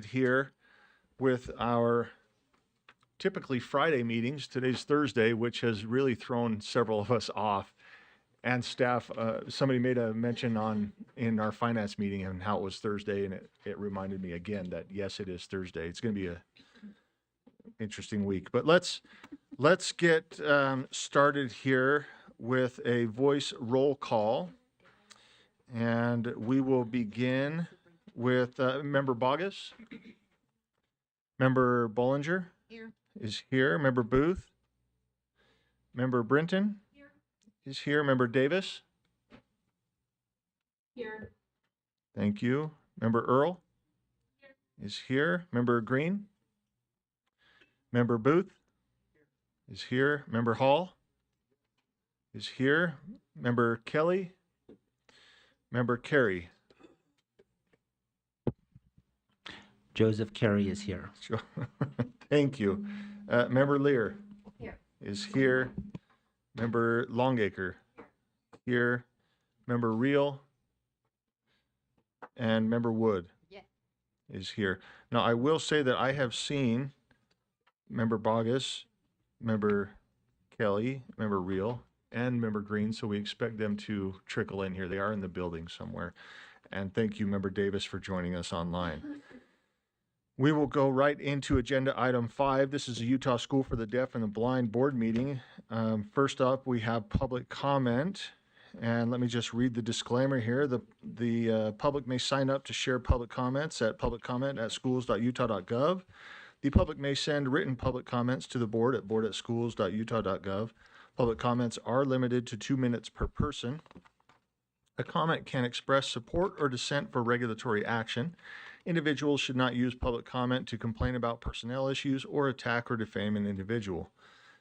here with our typically Friday meetings. Today's Thursday, which has really thrown several of us off. And staff, somebody made a mention in our finance meeting and how it was Thursday, and it reminded me again that yes, it is Thursday. It's going to be a interesting week. But let's get started here with a voice roll call, and we will begin with Member Bogus. Member Bollinger is here. Member Booth. Member Brinton is here. Member Davis? Here. Thank you. Member Earl? Is here. Member Green? Member Booth? Is here. Member Hall? Is here. Member Kelly? Member Carey? Joseph Carey is here. Thank you. Member Lear? Here. Is here. Member Longacre? Here. Member Reel? And Member Wood? Yeah. Is here. Now, I will say that I have seen Member Bogus, Member Kelly, Member Reel, and Member Green, so we expect them to trickle in here. They are in the building somewhere. And thank you, Member Davis, for joining us online. We will go right into agenda item 5. This is a Utah School for the Deaf and the Blind board meeting. First up, we have public comment. And let me just read the disclaimer here. The public may sign up to share public comments at publiccomment@schools.utah.gov. The public may send written public comments to the board at board@schools.utah.gov. Public comments are limited to 2 minutes per person. A comment can express support or dissent for regulatory action. Individuals should not use public comment to complain about personnel issues or attack or defame an individual.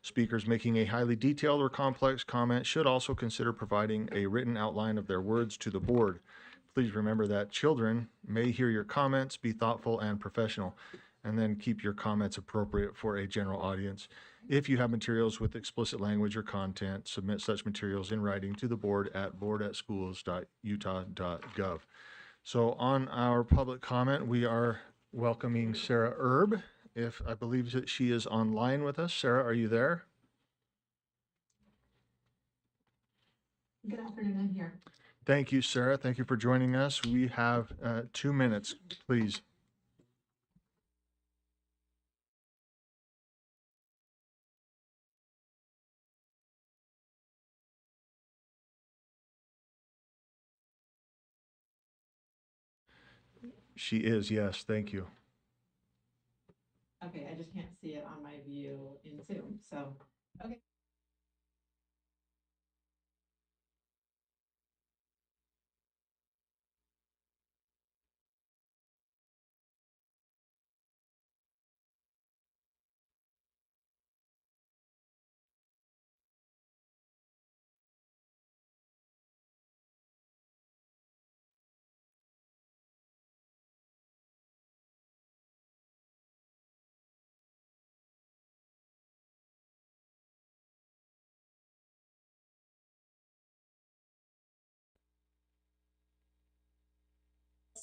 Speakers making a highly detailed or complex comment should also consider providing a written outline of their words to the board. Please remember that children may hear your comments, be thoughtful and professional, and then keep your comments appropriate for a general audience. If you have materials with explicit language or content, submit such materials in writing to the board at board@schools.utah.gov. So on our public comment, we are welcoming Sarah Erb. I believe that she is online with us. Sarah, are you there? Good afternoon, I'm here. Thank you, Sarah. Thank you for joining us. We have 2 minutes, please. She is, yes. Thank you. Okay, I just can't see it on my view in Zoom, so, okay.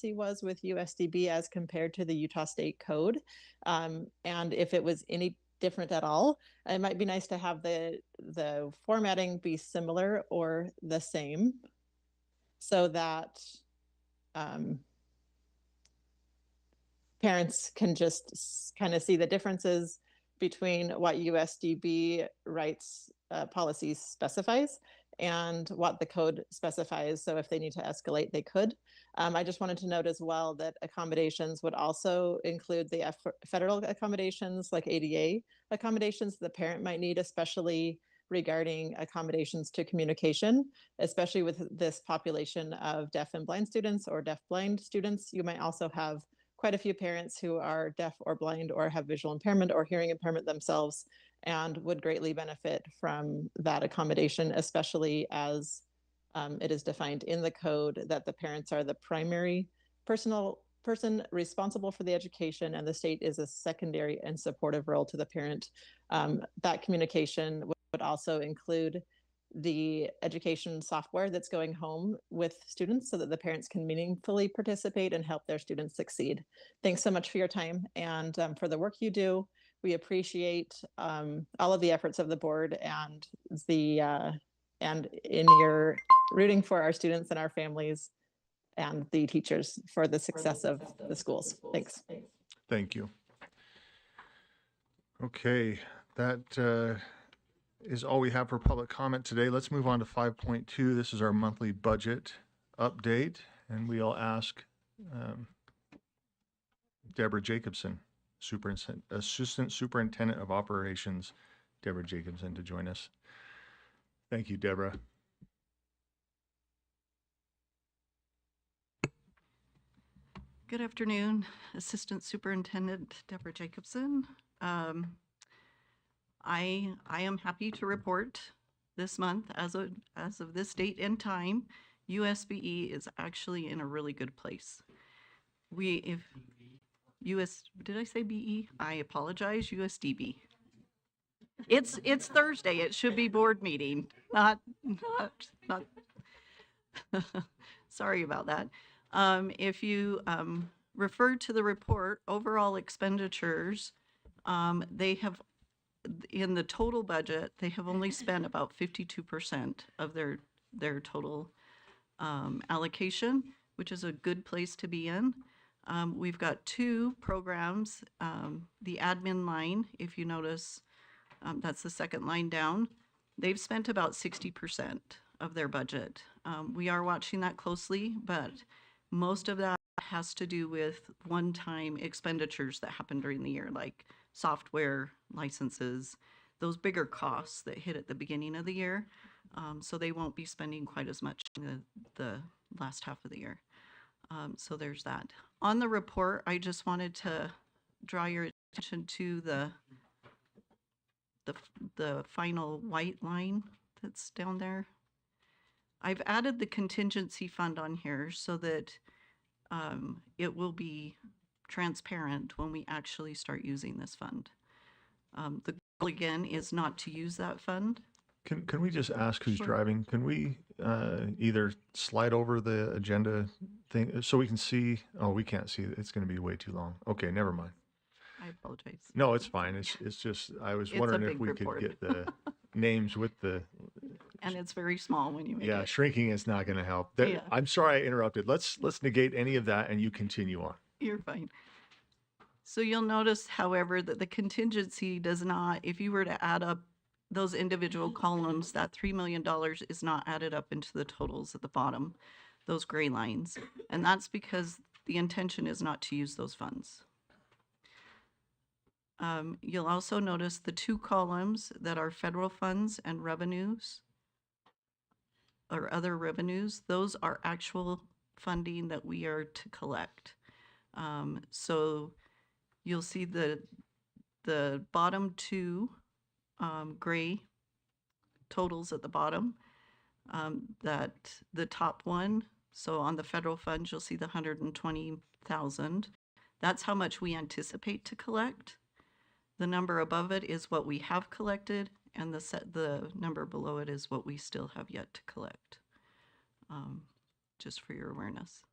Was with USDB as compared to the Utah State Code, and if it was any different at all, it might be nice to have the formatting be similar or the same, so that parents can just kind of see the differences between what USDB rights policies specifies and what the code specifies. So if they need to escalate, they could. I just wanted to note as well that accommodations would also include the federal accommodations, like ADA accommodations the parent might need, especially regarding accommodations to communication, especially with this population of deaf and blind students or deaf-blind students. You might also have quite a few parents who are deaf or blind or have visual impairment or hearing impairment themselves, and would greatly benefit from that accommodation, especially as it is defined in the code that the parents are the primary person responsible for the education, and the state is a secondary and supportive role to the parent. That communication would also include the education software that's going home with students so that the parents can meaningfully participate and help their students succeed. Thanks so much for your time and for the work you do. We appreciate all of the efforts of the board and and in your rooting for our students and our families and the teachers for the success of the schools. Thanks. Thank you. Okay, that is all we have for public comment today. Let's move on to 5.2. This is our monthly budget update, and we'll ask Deborah Jacobson, Assistant Superintendent of Operations, Deborah Jacobson, to join us. Thank you, Deborah. Good afternoon, Assistant Superintendent Deborah Jacobson. I am happy to report this month, as of this date and time, USBE is actually in a really good place. Did I say BE? I apologize, USDB. It's Thursday, it should be board meeting, not. Sorry about that. If you refer to the report, overall expenditures, they have, in the total budget, they have only spent about 52% of their total allocation, which is a good place to be in. We've got two programs, the admin line, if you notice, that's the second line down. They've spent about 60% of their budget. We are watching that closely, but most of that has to do with one-time expenditures that happen during the year, like software licenses, those bigger costs that hit at the beginning of the year. So they won't be spending quite as much in the last half of the year. So there's that. On the report, I just wanted to draw your attention to the final white line that's down there. I've added the contingency fund on here so that it will be transparent when we actually start using this fund. The goal again is not to use that fund. Can we just ask who's Sure. driving? Can we either slide over the agenda thing so we can see? Oh, we can't see. It's going to be way too long. Okay, never mind. I apologize. No, it's fine. It's just I was It's a wondering if big we report. could get the names with the. And it's very small when you make Yeah, it. shrinking is not going to help. Yeah. I'm sorry I interrupted. Let's negate any of that and you continue on. You're fine. So you'll notice, however, that the contingency does not, if you were to add up those individual columns, that $3 million is not added up into the totals at the bottom, those gray lines. And that's because the intention is not to use those funds. You'll also notice the two columns that are federal funds and revenues or other revenues. Those are actual funding that we are to collect. So you'll see the bottom two gray totals at the bottom, that the top one, so on the federal funds, you'll see the 120,000. That's how much we anticipate to collect. The number above it is what we have collected, and the number below it is what we still have yet to collect, just for your awareness.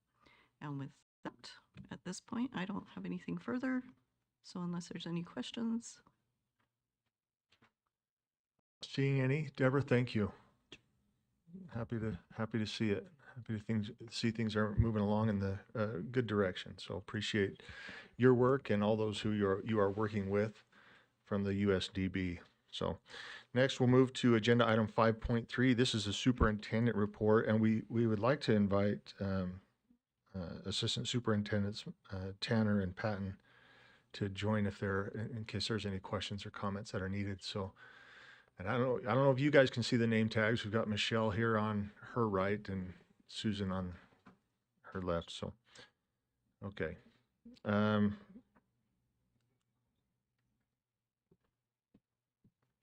And with that, at this point, I don't have anything further. So unless there's any questions. Seeing any? Deborah, thank you. Happy to see it. Happy to see things are moving along in the good direction. So appreciate your work and all those who you are working with from the USDB. So next we'll move to agenda item 5.3. This is a superintendent report, and we would like to invite Assistant Superintendents Tanner and Patton to join if in case there's any questions or comments that are needed. So, and I don't know if you guys can see the name tags. We've got Michelle here on her right and Susan on her left. So, okay.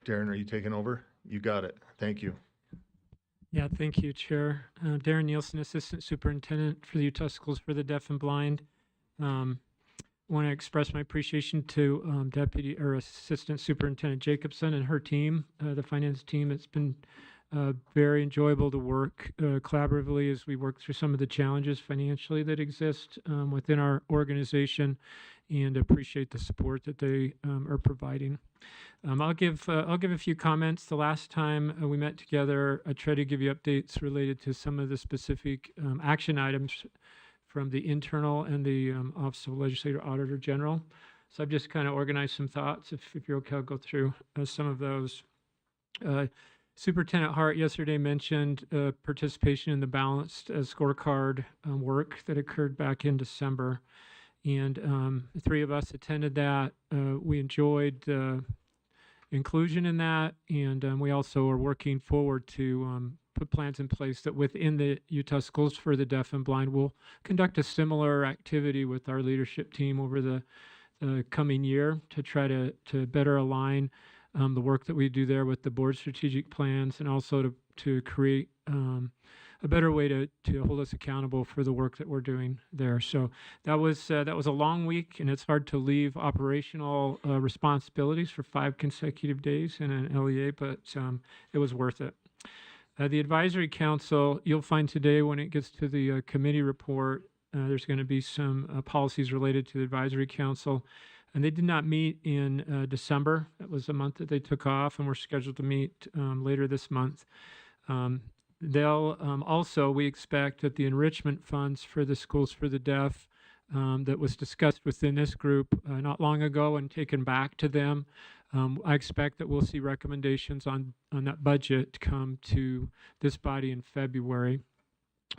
Darren, are you taking over? You got it. Thank you. Yeah, thank you, Chair. Darren Nielsen, Assistant Superintendent for the Utah Schools for the Deaf and Blind. Want to express my appreciation to Assistant Superintendent Jacobson and her team, the finance team. It's been Very enjoyable to work collaboratively as we work through some of the challenges financially that exist within our organization, and appreciate the support that they are providing. I'll give a few comments. The last time we met together, I tried to give you updates related to some of the specific action items from the internal and the Office of Legislative Auditor General. So I've just kind of organized some thoughts. If you're okay, I'll go through some of those. Superintendent Hart yesterday mentioned participation in the balanced scorecard work that occurred back in December. And the three of us attended that. We enjoyed inclusion in that, and we also are working forward to put plans in place that within the Utah Schools for the Deaf and Blind will conduct a similar activity with our leadership team over the coming year to try to better align the work that we do there with the board strategic plans, and also to create a better way to hold us accountable for the work that we're doing there. So that was a long week, and it's hard to leave operational responsibilities for 5 consecutive days in an LEA, but it was worth it. The Advisory Council, you'll find today when it gets to the committee report, there's going to be some policies related to the Advisory Council. And they did not meet in December. That was the month that they took off, and we're scheduled to meet later this month. They'll also, we expect that the enrichment funds for the Schools for the Deaf that was discussed within this group not long ago and taken back to them, I expect that we'll see recommendations on that budget come to this body in February.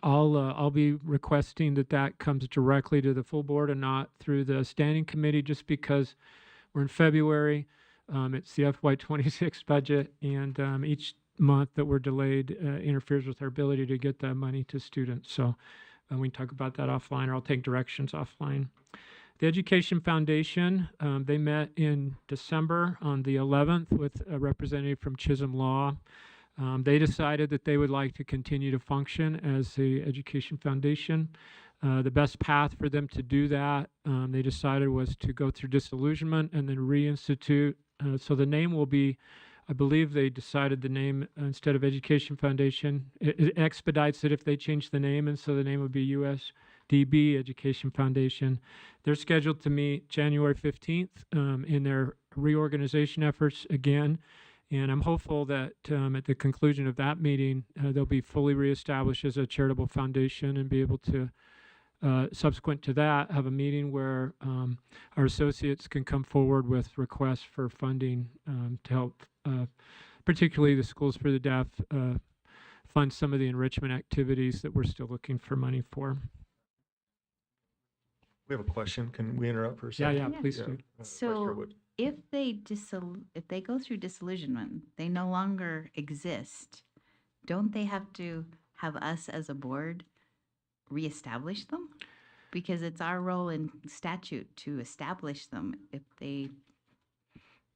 I'll be requesting that comes directly to the full board and not through the standing committee, just because we're in February. It's the FY26 budget, and each month that we're delayed interferes with our ability to get that money to students. So we can talk about that offline, or I'll take directions offline. The Education Foundation, they met in December on the 11th with a representative from Chisholm Law. They decided that they would like to continue to function as the Education Foundation. The best path for them to do that, they decided, was to go through disillusionment and then reinstitute. So the name will be, I believe they decided the name instead of Education Foundation. It expedites it if they change the name, and so the name would be USDB Education Foundation. They're scheduled to meet January 15th in their reorganization efforts again. And I'm hopeful that at the conclusion of that meeting, they'll be fully reestablished as a charitable foundation and be able to, subsequent to that, have a meeting where our associates can come forward with requests for funding to help, particularly the Schools for the Deaf, fund some of the enrichment activities that we're still looking for money for. We have a question. Can we interrupt for a Yeah, second? yeah, please Yeah. do. Vice So Chair Wood. if they go through disillusionment, they no longer exist, don't they have to have us as a board reestablish them? Because it's our role in statute to establish them. If they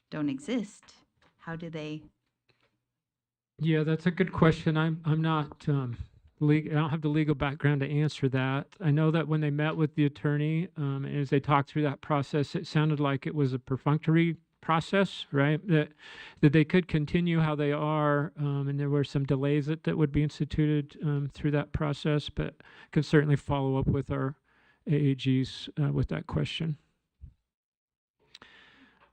don't exist, how do they? Yeah, that's a good question. I'm not I don't have the legal background to answer that. I know that when they met with the attorney, as they talked through that process, it sounded like it was a perfunctory process, right? That they could continue how they are, and there were some delays that would be instituted through that process, but can certainly follow up with our AAGs with that question.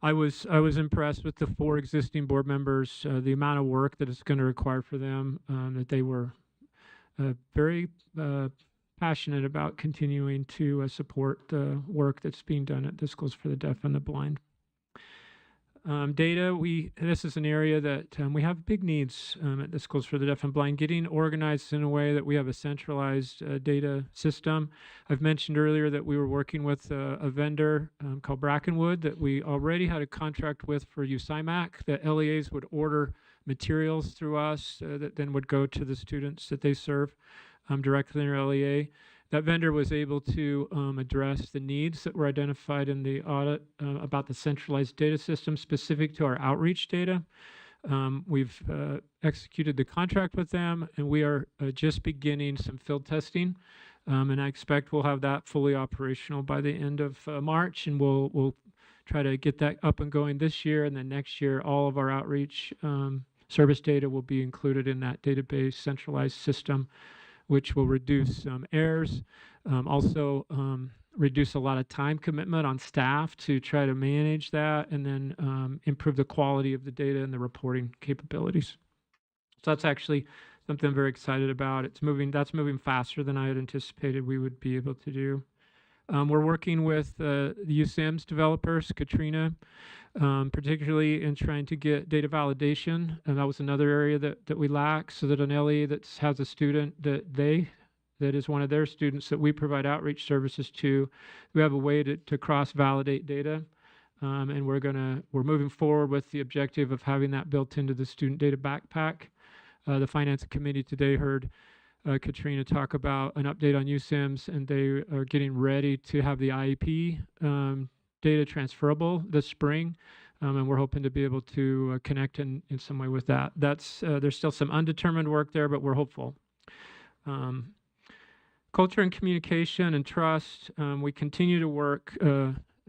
I was impressed with the 4 existing board members, the amount of work that it's going to require for them, that they were very passionate about continuing to support the work that's being done at the Schools for the Deaf and the Blind. Data, this is an area that we have big needs at the Schools for the Deaf and Blind, getting organized in a way that we have a centralized data system. I've mentioned earlier that we were working with a vendor called Brackenwood that we already had a contract with for USIMAC, that LEAs would order materials through us that then would go to the students that they serve directly in their LEA. That vendor was able to address the needs that were identified in the audit about the centralized data system specific to our outreach data. We've executed the contract with them, and we are just beginning some field testing. And I expect we'll have that fully operational by the end of March, and we'll try to get that up and going this year, and then next year all of our outreach service data will be included in that database centralized system, which will reduce errors. Also, reduce a lot of time commitment on staff to try to manage that, and then improve the quality of the data and the reporting capabilities. So that's actually something I'm very excited about. That's moving faster than I had anticipated we would be able to do. We're working with the USIMS developers, Katrina, particularly in trying to get data validation. And that was another area that we lack, so that an LE that has a student that is one of their students that we provide outreach services to, we have a way to cross-validate data. And we're moving forward with the objective of having that built into the student data backpack. The finance committee today heard Katrina talk about an update on USIMS, and they are getting ready to have the IEP data transferable this spring. And we're hoping to be able to connect in some way with that. There's still some undetermined work there, but we're hopeful. Culture and communication and trust. We continue to work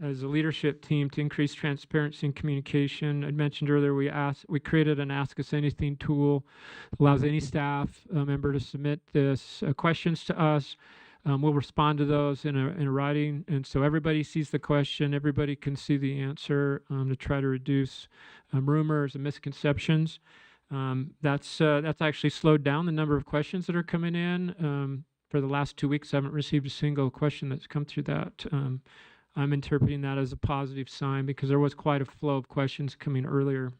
as a leadership team to increase transparency and communication. I mentioned earlier we created an Ask Us Anything tool that allows any staff member to submit this questions to us. We'll respond to those in a writing, and so everybody sees the question, everybody can see the answer, to try to reduce rumors and misconceptions. That's actually slowed down the number of questions that are coming in. For the last 2 weeks, I haven't received a single question that's come through that. I'm interpreting that as a positive sign because there was quite a flow of questions coming earlier.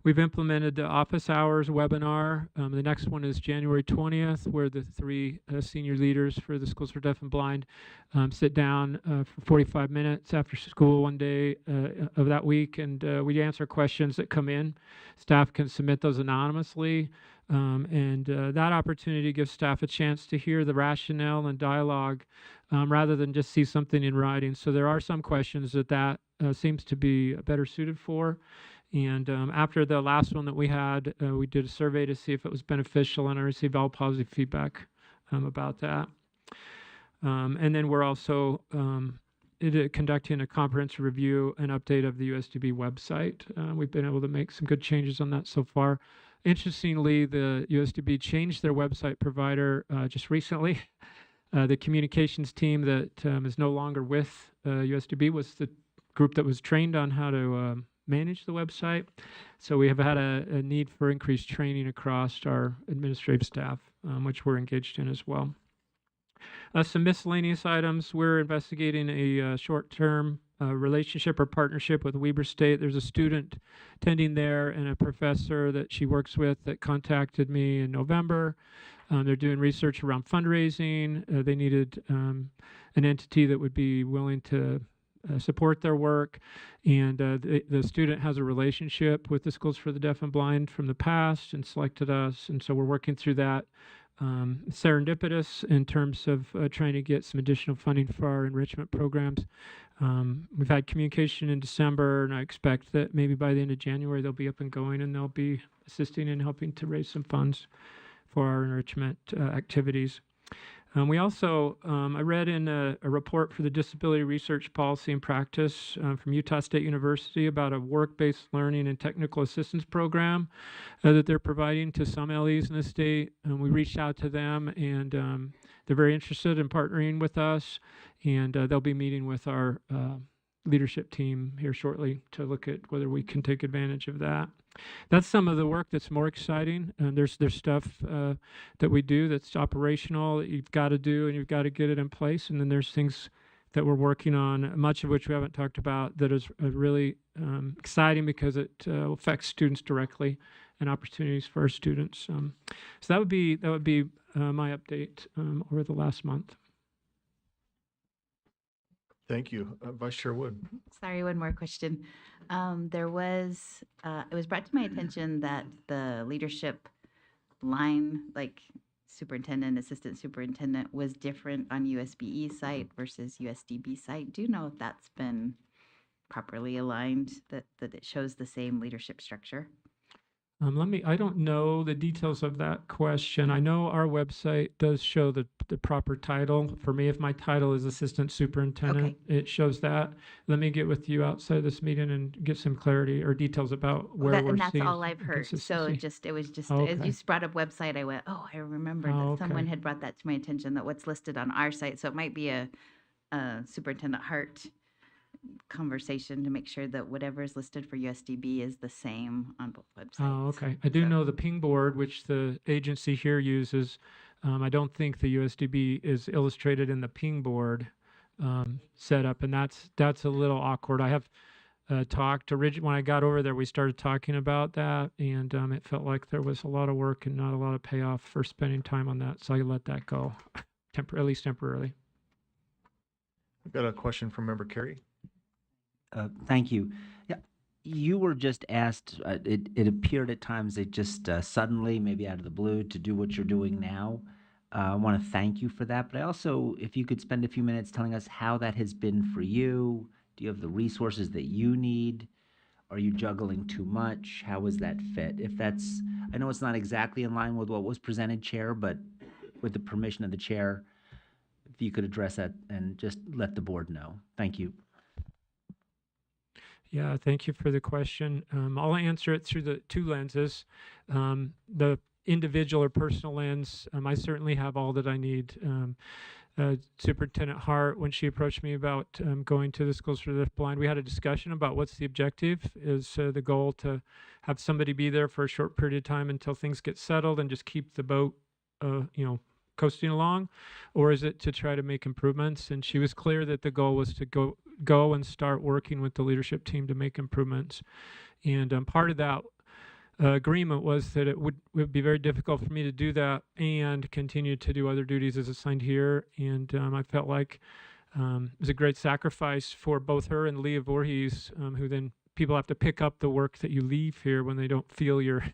We've implemented the office hours webinar. The next one is January 20th, where the 3 senior leaders for the Schools for Deaf and Blind sit down for 45 minutes after school one day of that week, and we answer questions that come in. Staff can submit those anonymously, and that opportunity gives staff a chance to hear the rationale and dialogue rather than just see something in writing. So there are some questions that seems to be better suited for. And after the last one that we had, we did a survey to see if it was beneficial, and I received all positive feedback about that. And then we're also conducting a comprehensive review and update of the USDB website. We've been able to make some good changes on that so far. Interestingly, the USDB changed their website provider just recently. The communications team that is no longer with USDB was the group that was trained on how to manage the website. So we have had a need for increased training across our administrative staff, which we're engaged in as well. Some miscellaneous items. We're investigating a short-term relationship or partnership with Weber State. There's a student attending there and a professor that she works with that contacted me in November. They're doing research around fundraising. They needed an entity that would be willing to support their work, and the student has a relationship with the Schools for the Deaf and Blind from the past and selected us, and so we're working through that. Serendipitous in terms of trying to get some additional funding for our enrichment programs. We've had communication in December, and I expect that maybe by the end of January they'll be up and going, and they'll be assisting and helping to raise some funds for our enrichment activities. We also, I read in a report for the Disability Research Policy and Practice from Utah State University about a work-based learning and technical assistance program that they're providing to some LEs in the state. And we reached out to them, and they're very interested in partnering with us, and they'll be meeting with our leadership team here shortly to look at whether we can take advantage of that. That's some of the work that's more exciting. And there's stuff that we do that's operational that you've got to do and you've got to get it in place. And then there's things that we're working on, much of which we haven't talked about, that is really exciting because it affects students directly and opportunities for our students. So that would be my update over the last month. Thank you. Vice Chair Wood. Sorry, one more question. It was brought to my attention that the leadership line, like superintendent, assistant superintendent, was different on USBE site versus USDB site. Do you know if that's been properly aligned, that it shows the same leadership structure? I don't know the details of that question. I know our website does show the proper title. For me, if my title is Assistant Superintendent, it shows that. Let me get with you outside this meeting and get some clarity or details about where we're And that's seeing all I've heard. So inconsistency. it was just, as Okay. you brought up website, I went, oh, I remember Oh, that someone okay. had brought that to my attention, that what's listed on our site. So it might be a Superintendent Hart conversation to make sure that whatever is listed for USDB is the same on both websites. Oh, okay. I do So- know the ping board, which the agency here uses. I don't think the USDB is illustrated in the ping board setup, and that's a little awkward. I have talked when I got over there. We started talking about that, and it felt like there was a lot of work and not a lot of payoff for spending time on that. So I let that go, at least temporarily. I've got a question from Member Carey. Thank you. Yeah, you were just asked, it appeared at times that just suddenly, maybe out of the blue, to do what you're doing now. I want to thank you for that, but I also, if you could spend a few minutes telling us how that has been for you. Do you have the resources that you need? Are you juggling too much? How is that fit? If that's, I know it's not exactly in line with what was presented, Chair, but with the permission of the Chair, if you could address that and just let the board know. Thank you. Yeah, thank you for the question. I'll answer it through the two lenses. The individual or personal lens, I certainly have all that I need. Superintendent Hart, when she approached me about going to the Schools for the Deafblind, we had a discussion about what's the objective. Is the goal to have somebody be there for a short period of time until things get settled and just keep the boat, coasting along, or is it to try to make improvements? And she was clear that the goal was to go and start working with the leadership team to make improvements. And part of that agreement was that it would be very difficult for me to do that and continue to do other duties as assigned here. And I felt like it was a great sacrifice for both her and Leah Voorhees, who then people have to pick up the work that you leave here when they don't feel your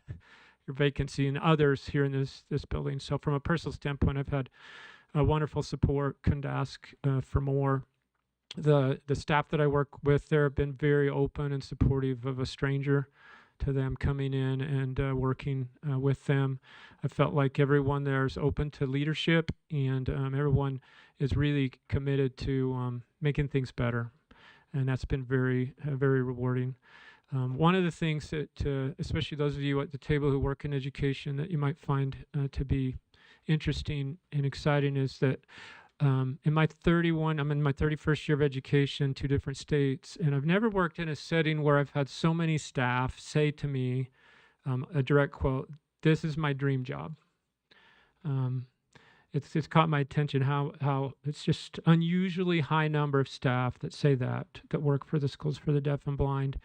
vacancy, and others here in this building. So from a personal standpoint, I've had a wonderful support. Couldn't ask for more. The staff that I work with there have been very open and supportive of a stranger to them coming in and working with them. I felt like everyone there is open to leadership, and everyone is really committed to making things better. And that's been very, very rewarding. One of the things that, especially those of you at the table who work in education, that you might find to be interesting and exciting is that I'm in my 31st year of education, 2 different states, and I've never worked in a setting where I've had so many staff say to me, a direct quote, "This is my dream job." It's caught my attention how it's just unusually high number of staff that say that work for the Schools for the Deaf and Blind.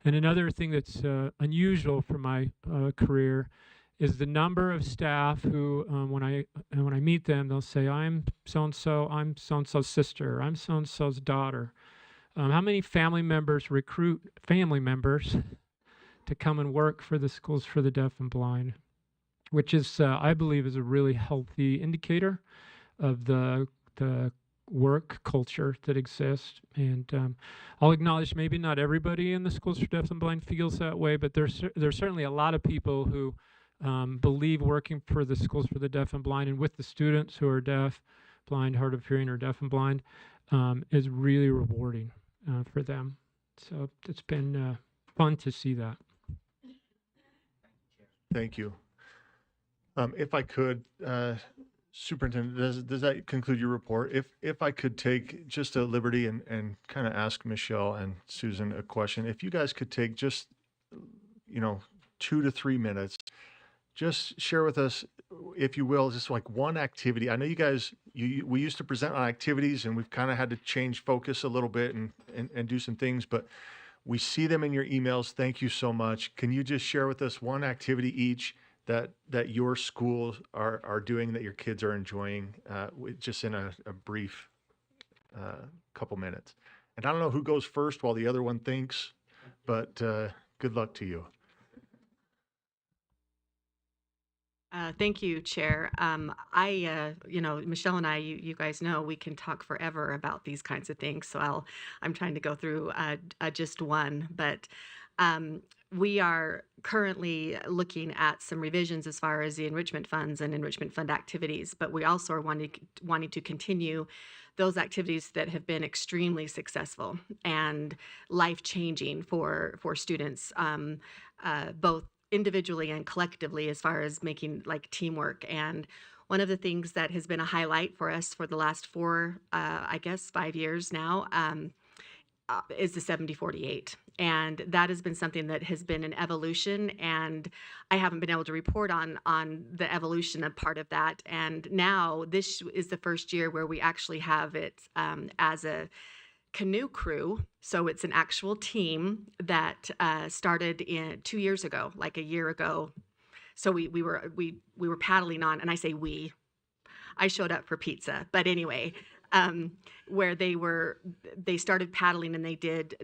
And another thing that's unusual for my career is the number of staff who, when I meet them, they'll say, "I'm so-and-so, I'm so-and-so's sister, I'm so-and-so's daughter." How many family members recruit family members to come and work for the Schools for the Deaf and Blind? Which is, I believe, is a really healthy indicator of the work culture that exists. And I'll acknowledge maybe not everybody in the Schools for Deaf and Blind feels that way, but there's certainly a lot of people who believe working for the Schools for the Deaf and Blind and with the students who are deaf, blind, hard of hearing, or deaf and blind is really rewarding for them. So it's been fun to see that. Thank you. If I could, Superintendent, does that conclude your report? If I could take just a liberty and kind of ask Michelle and Susan a question. If you guys could take just, 2 to 3 minutes, just share with us, if you will, just like one activity. I know you guys, we used to present on activities, and we've kind of had to change focus a little bit and do some things, but we see them in your emails. Thank you so much. Can you just share with us one activity each that your schools are doing, that your kids are enjoying, just in a brief couple minutes? And I don't know who goes first while the other one thinks, but good luck to you. Thank you, Chair. Michelle and I, you guys know, we can talk forever about these kinds of things. So I'm trying to go through just one, but We are currently looking at some revisions as far as the enrichment funds and enrichment fund activities, but we also are wanting to continue those activities that have been extremely successful and life-changing for students, both individually and collectively, as far as making like teamwork. And one of the things that has been a highlight for us for the last 5 years now, is the 70-48. And that has been something that has been an evolution, and I haven't been able to report on the evolution of part of that. And now this is the first year where we actually have it as a canoe crew. So it's an actual team that started 2 years ago, like a year ago. So we were paddling on, and I say we, I showed up for pizza, but anyway, where they started paddling, and they did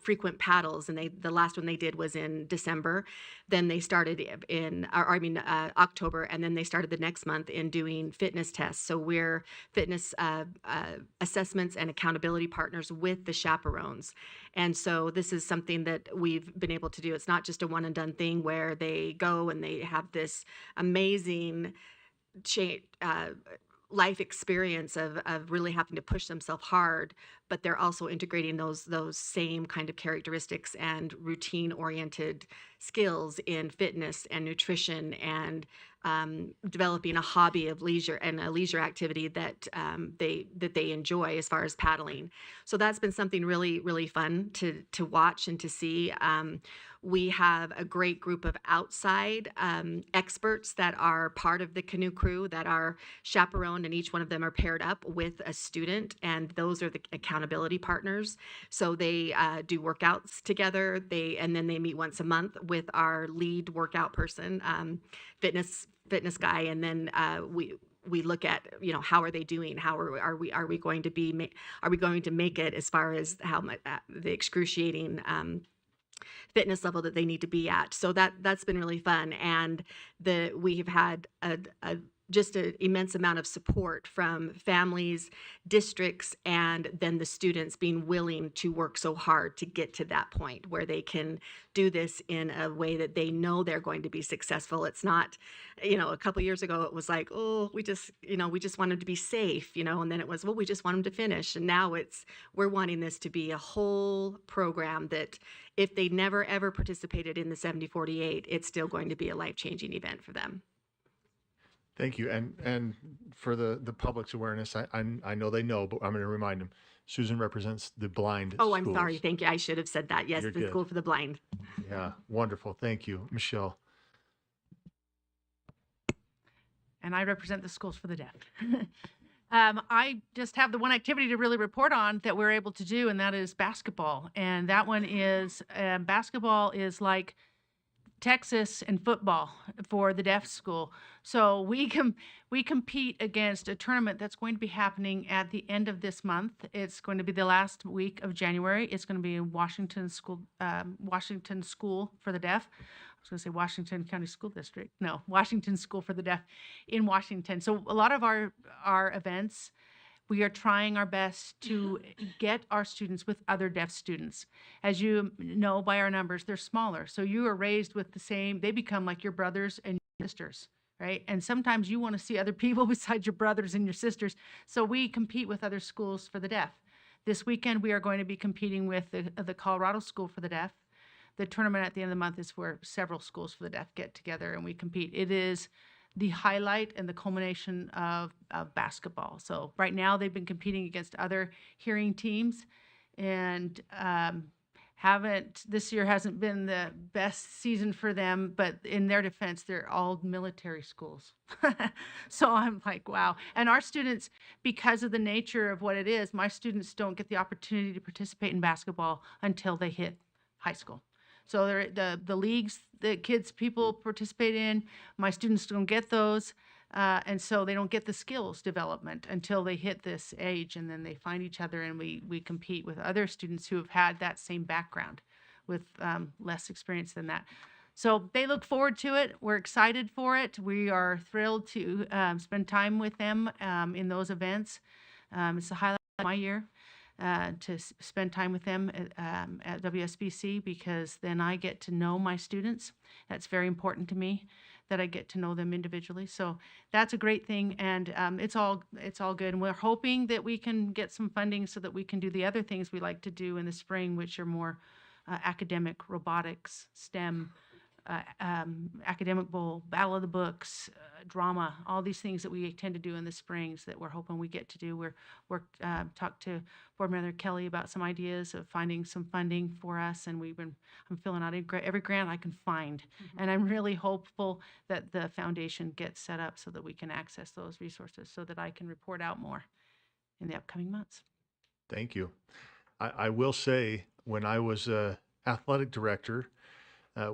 frequent paddles, and the last one they did was in December. Then they started in October, and then they started the next month in doing fitness tests. So we're fitness assessments and accountability partners with the chaperones. And so this is something that we've been able to do. It's not just a one and done thing where they go and they have this amazing life experience of really having to push themselves hard, but they're also integrating those same kind of characteristics and routine oriented skills in fitness and nutrition, and developing a hobby of leisure and a leisure activity that they enjoy as far as paddling. So that's been something really, really fun to watch and to see. We have a great group of outside experts that are part of the canoe crew that are chaperoned, and each one of them are paired up with a student, and those are the accountability partners. So they do workouts together. And then they meet once a month with our lead workout person, fitness guy, and then we look at, how are they doing? How are we going to make it as far as how much the excruciating fitness level that they need to be at. So that's been really fun, and we have had just an immense amount of support from families, districts, and then the students being willing to work so hard to get to that point where they can do this in a way that they know they're going to be successful. It's not, a couple years ago it was like, oh, we just want them to be safe, and then it was, well, we just want them to finish. And now we're wanting this to be a whole program that if they never ever participated in the 70-48, it's still going to be a life-changing event for them. Thank you. And for the public's awareness, I know they know, but I'm going to remind them. Susan represents the blind Oh, I'm schools. sorry. Thank you. I should have said that. Yes, You're the good. School for the Blind. Yeah, wonderful. Thank you, Michelle. And I represent the Schools for the Deaf. I just have the one activity to really report on that we're able to do, and that is basketball. And that one is, basketball is like Texas and football for the deaf school. So we compete against a tournament that's going to be happening at the end of this month. It's going to be the last week of January. It's going to be in Washington School for the Deaf. I was going to say Washington County School District. No, Washington School for the Deaf in Washington. So a lot of our events, we are trying our best to get our students with other deaf students. As you know by our numbers, they're smaller. So you are raised with the same, they become like your brothers and your sisters, right? And sometimes you want to see other people besides your brothers and your sisters. So we compete with other schools for the deaf. This weekend, we are going to be competing with the Colorado School for the Deaf. The tournament at the end of the month is where several schools for the deaf get together and we compete. It is the highlight and the culmination of basketball. So right now they've been competing against other hearing teams, and this year hasn't been the best season for them, but in their defense, they're all military schools. So I'm like, wow. And our students, because of the nature of what it is, my students don't get the opportunity to participate in basketball until they hit high school. So the leagues that people participate in, my students don't get those, and so they don't get the skills development until they hit this age, and then they find each other, and we compete with other students who have had that same background with less experience than that. So they look forward to it. We're excited for it. We are thrilled to spend time with them in those events. It's the highlight of my year. to spend time with them at WSBC, because then I get to know my students. That's very important to me, that I get to know them individually. So that's a great thing, and it's all good. And we're hoping that we can get some funding so that we can do the other things we like to do in the spring, which are more academic, robotics, STEM, academic bowl, battle of the books, drama, all these things that we tend to do in the springs that we're hoping we get to do. We're talked to Board Member Kelly about some ideas of finding some funding for us, and I'm filling out every grant I can find, and I'm really hopeful that the foundation gets set up so that we can access those resources, so that I can report out more in the upcoming months. Thank you. I will say, when I was athletic director,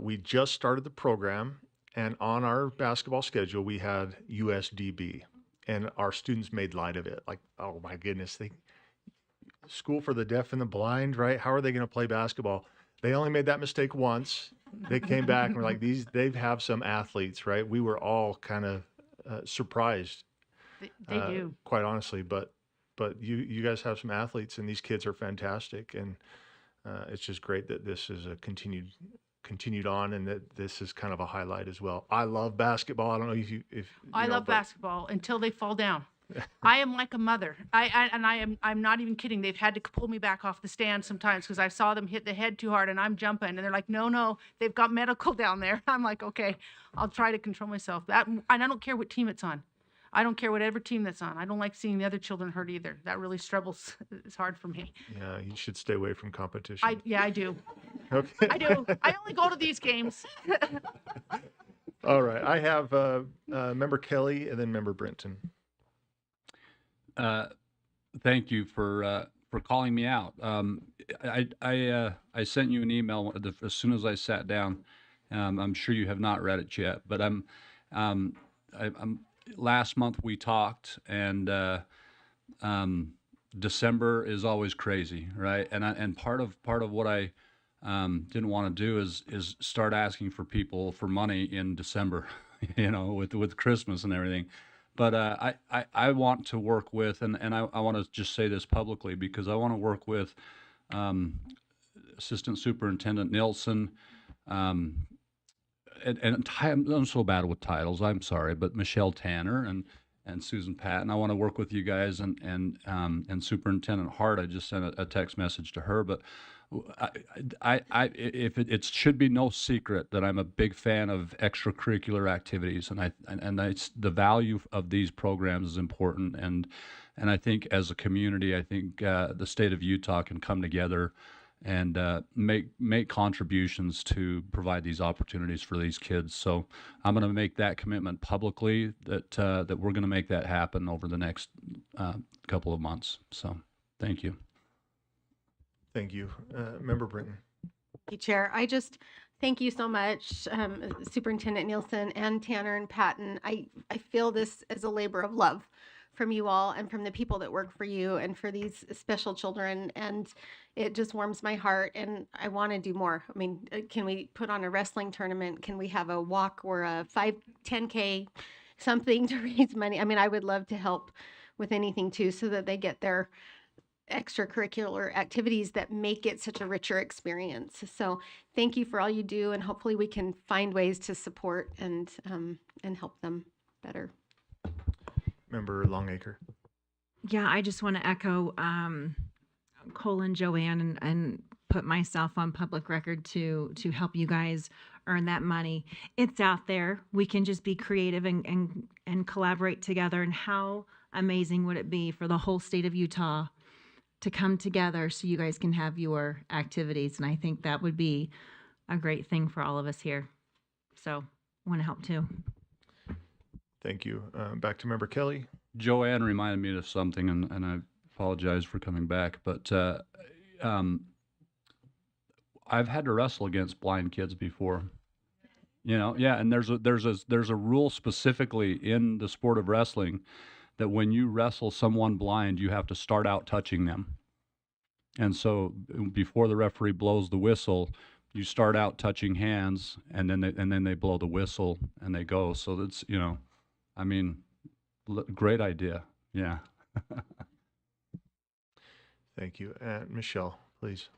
we just started the program, and on our basketball schedule, we had USDB, and our students made light of it. Like, oh my goodness, school for the deaf and the blind, right? How are they going to play basketball? They only made that mistake once. They came back and were like, they have some athletes, right? We were all kind of surprised. They do. Quite honestly, but you guys have some athletes, and these kids are fantastic, and it's just great that this is a continued on, and that this is kind of a highlight as well. I love basketball. I don't know if I love basketball until they fall down. I am like a mother. I'm not even kidding. They've had to pull me back off the stand sometimes because I saw them hit the head too hard and I'm jumping, and they're like, no, they've got medical down there. I'm like, okay, I'll try to control myself. And I don't care what team it's on. I don't care whatever team that's on. I don't like seeing the other children hurt either. That really struggles. It's hard for me. Yeah, you should stay away from competition. I do. Okay. I do. I only go to these games. All right. I have Member Kelly and then Member Brenton. Thank you for calling me out. I sent you an email as soon as I sat down. I'm sure you have not read it yet, but I'm last month we talked, and December is always crazy, right? And part of what I didn't want to do is start asking for people for money in December, with Christmas and everything. But I want to work with, and I want to just say this publicly, because I want to work with Assistant Superintendent Nilsson, and I'm so bad with titles, I'm sorry, but Michelle Tanner and Susan Patton. I want to work with you guys, and Superintendent Hart. I just sent a text message to her, but it should be no secret that I'm a big fan of extracurricular activities, and the value of these programs is important, and I think as a community, I think the state of Utah can come together and make contributions to provide these opportunities for these kids. So I'm going to make that commitment publicly, that we're going to make that happen over the next couple of months. So thank you. Thank you. Member Brenton. Thank you, Chair. I just thank you so much, Superintendent Nielsen and Tanner and Patton. I feel this as a labor of love from you all and from the people that work for you and for these special children. And it just warms my heart, and I want to do more. I mean, can we put on a wrestling tournament? Can we have a walk or a 10K, something to raise money? I mean, I would love to help with anything too, so that they get their extracurricular activities that make it such a richer experience. So thank you for all you do, and hopefully we can find ways to support and help them better. Member Longacre. Yeah, I just want to echo Cole and Joanne, and put myself on public record to help you guys earn that money. It's out there. We can just be creative and collaborate together. And how amazing would it be for the whole state of Utah to come together so you guys can have your activities? And I think that would be a great thing for all of us here. So I want to help too. Thank you. Back to Member Kelly. Joanne reminded me of something, and I apologize for coming back, but I've had to wrestle against blind kids before. Yeah, and there's a rule specifically in the sport of wrestling that when you wrestle someone blind, you have to start out touching them. And so before the referee blows the whistle, you start out touching hands, and then they blow the whistle and they go. So that's, I mean, great idea. Yeah. Thank you. And Michelle, please.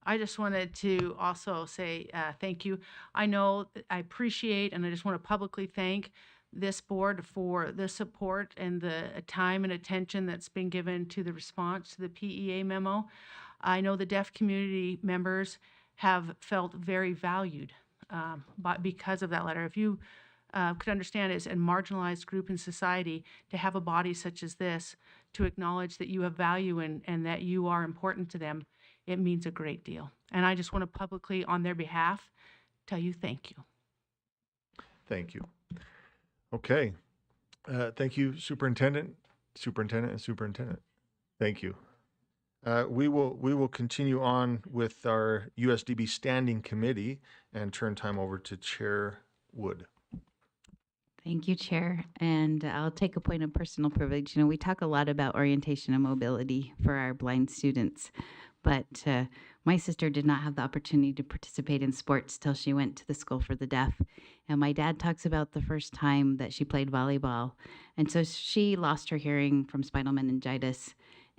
I just wanted to also say thank you. I know I appreciate and I just want to publicly thank this board for the support and the time and attention that's been given to the response to the PEA memo. I know the deaf community members have felt very valued because of that letter. If you could understand, as a marginalized group in society, to have a body such as this to acknowledge that you have value and that you are important to them, it means a great deal. And I just want to publicly, on their behalf, tell you thank you. Thank you. Okay. Thank you, Superintendent, and Superintendent. Thank you. We will continue on with our USDB Standing Committee and turn time over to Chair Wood. Thank you, Chair. And I'll take a point of personal privilege. You know, we talk a lot about orientation and mobility for our blind students, but my sister did not have the opportunity to participate in sports till she went to the School for the Deaf. And my dad talks about the first time that she played volleyball. And so she lost her hearing from spinal meningitis.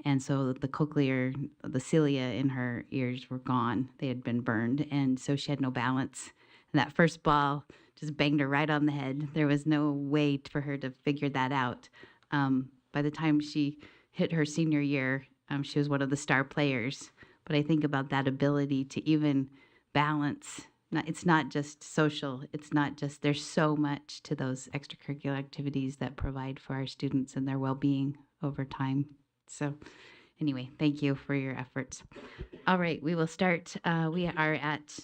And so the cilia in her ears were gone. They had been burned. And so she had no balance. And that first ball just banged her right on the head. There was no way for her to figure that out. By the time she hit her senior year, she was one of the star players. But I think about that ability to even balance. It's not just social. It's not just, there's so much to those extracurricular activities that provide for our students and their well-being over time. So anyway, thank you for your efforts. All right, we will start. We are at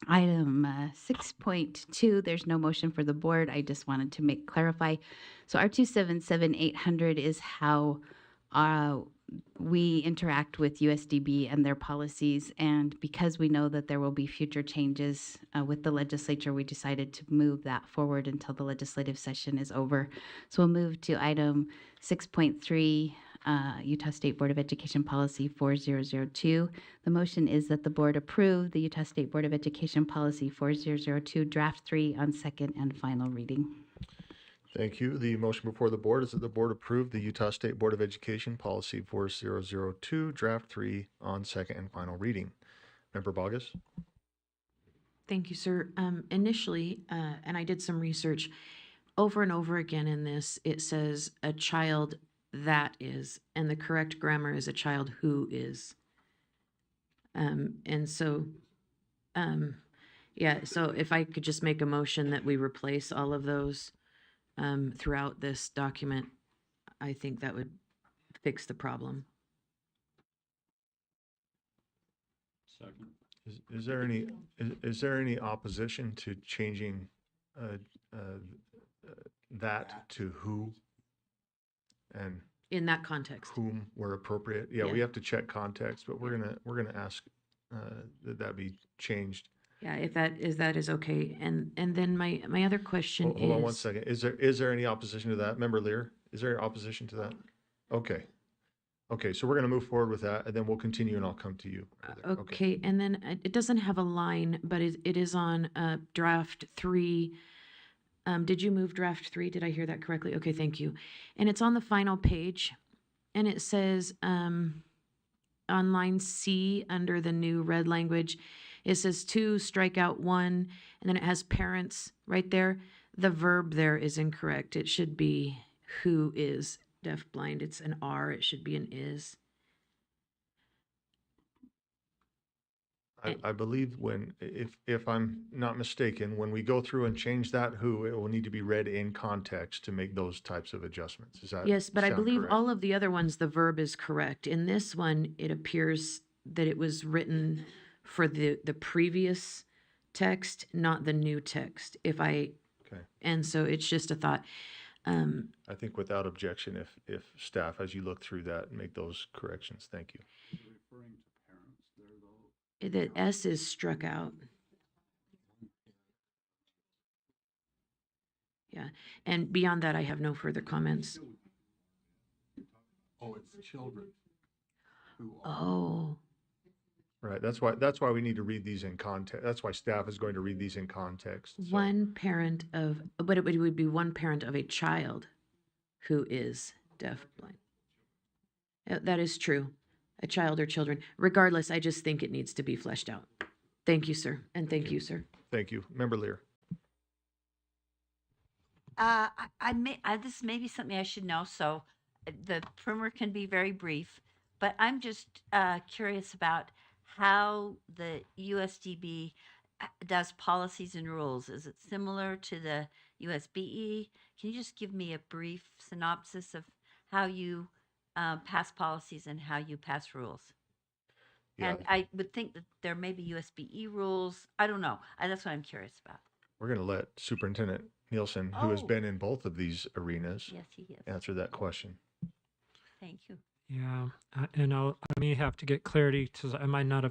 item 6.2. There's no motion for the board. I just wanted to clarify. So our 277-800 is how we interact with USDB and their policies. And because we know that there will be future changes with the legislature, we decided to move that forward until the legislative session is over. So we'll move to item 6.3. Utah State Board of Education Policy 4002. The motion is that the board approve the Utah State Board of Education Policy 4002, Draft 3 on second and final reading. Thank you. The motion before the board is that the board approve the Utah State Board of Education Policy 4002, Draft 3 on second and final reading. Member Boggess? Thank you, sir. Initially, and I did some research, over and over again in this, it says a child that is, and the correct grammar is a child who is. And so, yeah, so if I could just make a motion that we replace all of those throughout this document, I think that would fix the problem. Second. Is there any opposition to changing that to who and In that context. whom where appropriate? Yeah, we Yeah. have to check context, but we're gonna ask that be changed. Yeah, if that is okay. And then my other question Hold on one is, second. Is there any opposition to that? Member Lear, is there opposition to that? Okay. Okay, so we're gonna move forward with that, and then we'll continue, and I'll come to you. okay, and then it doesn't have a line, but it is on draft 3. Did you move draft 3? Did I hear that correctly? Okay, thank you. And it's on the final page, and it says on line C under the new red language, it says 2, strike out 1, and then it has parents right there. The verb there is incorrect. It should be who is deafblind. It's an are, it should be an is. I believe if I'm not mistaken, when we go through and change that who, it will need to be read in context to make those types of adjustments. Is that Yes, but I sound believe correct? all of the other ones, the verb is correct. In this one, it appears that it was written for the previous text, not the new text. Okay. And so it's just a thought. I think without objection, if staff, as you look through that, make those corrections. Thank you. Referring to parents there, though. The S is struck out. Yeah, and beyond that, I have no further comments. Oh, it's children who are. Oh, Right, that's why we need to read these in context. That's why staff is going to read these in context. So- one parent of, but it would be one parent of a child who is deafblind. That is true. a child or children. Regardless, I just think it needs to be fleshed out. Thank you, sir. And thank you, sir. Thank you. Member Lear. This may be something I should know, so the primer can be very brief, but I'm just curious about how the USDB does policies and rules. Is it similar to the USBE? Can you just give me a brief synopsis of how you pass policies and how you pass rules? Yeah. And I would think that there may be USBE rules. I don't know. That's what I'm curious about. We're going to let Superintendent Nielsen, who has Oh. been in both of these arenas, Yes, he is. answer that question. Thank you. Yeah, and I may have to get clarity because I might not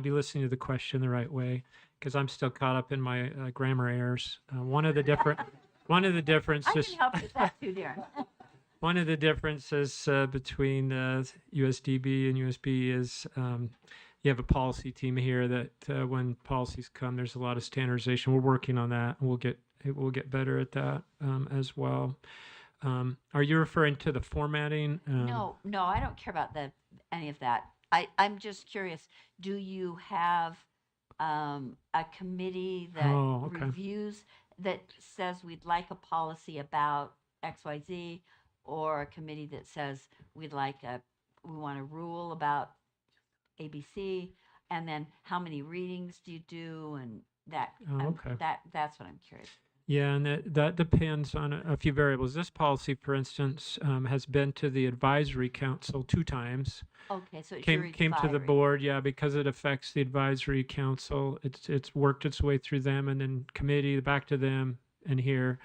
be listening to the question the right way because I'm still caught up in my grammar errors. One of the I differences. can help you with that too, Darren. One of the differences between USDB and USB is you have a policy team here that when policies come, there's a lot of standardization. We're working on that, and we'll get better at that as well. Are you referring to the formatting? No, I don't care about any of that. I'm just curious. Do you have a committee that Oh, okay. reviews that says we'd like a policy about XYZ, or a committee that says we want a rule about ABC, and then how many readings do you do, and that? Oh, okay. That's what I'm curious. Yeah, and that depends on a few variables. This policy, for instance, has been to the advisory council 2 times. Okay, so it's Came to the advisory. board, yeah, because it affects the advisory council. It's worked its way through them, and then committee back to them, and here.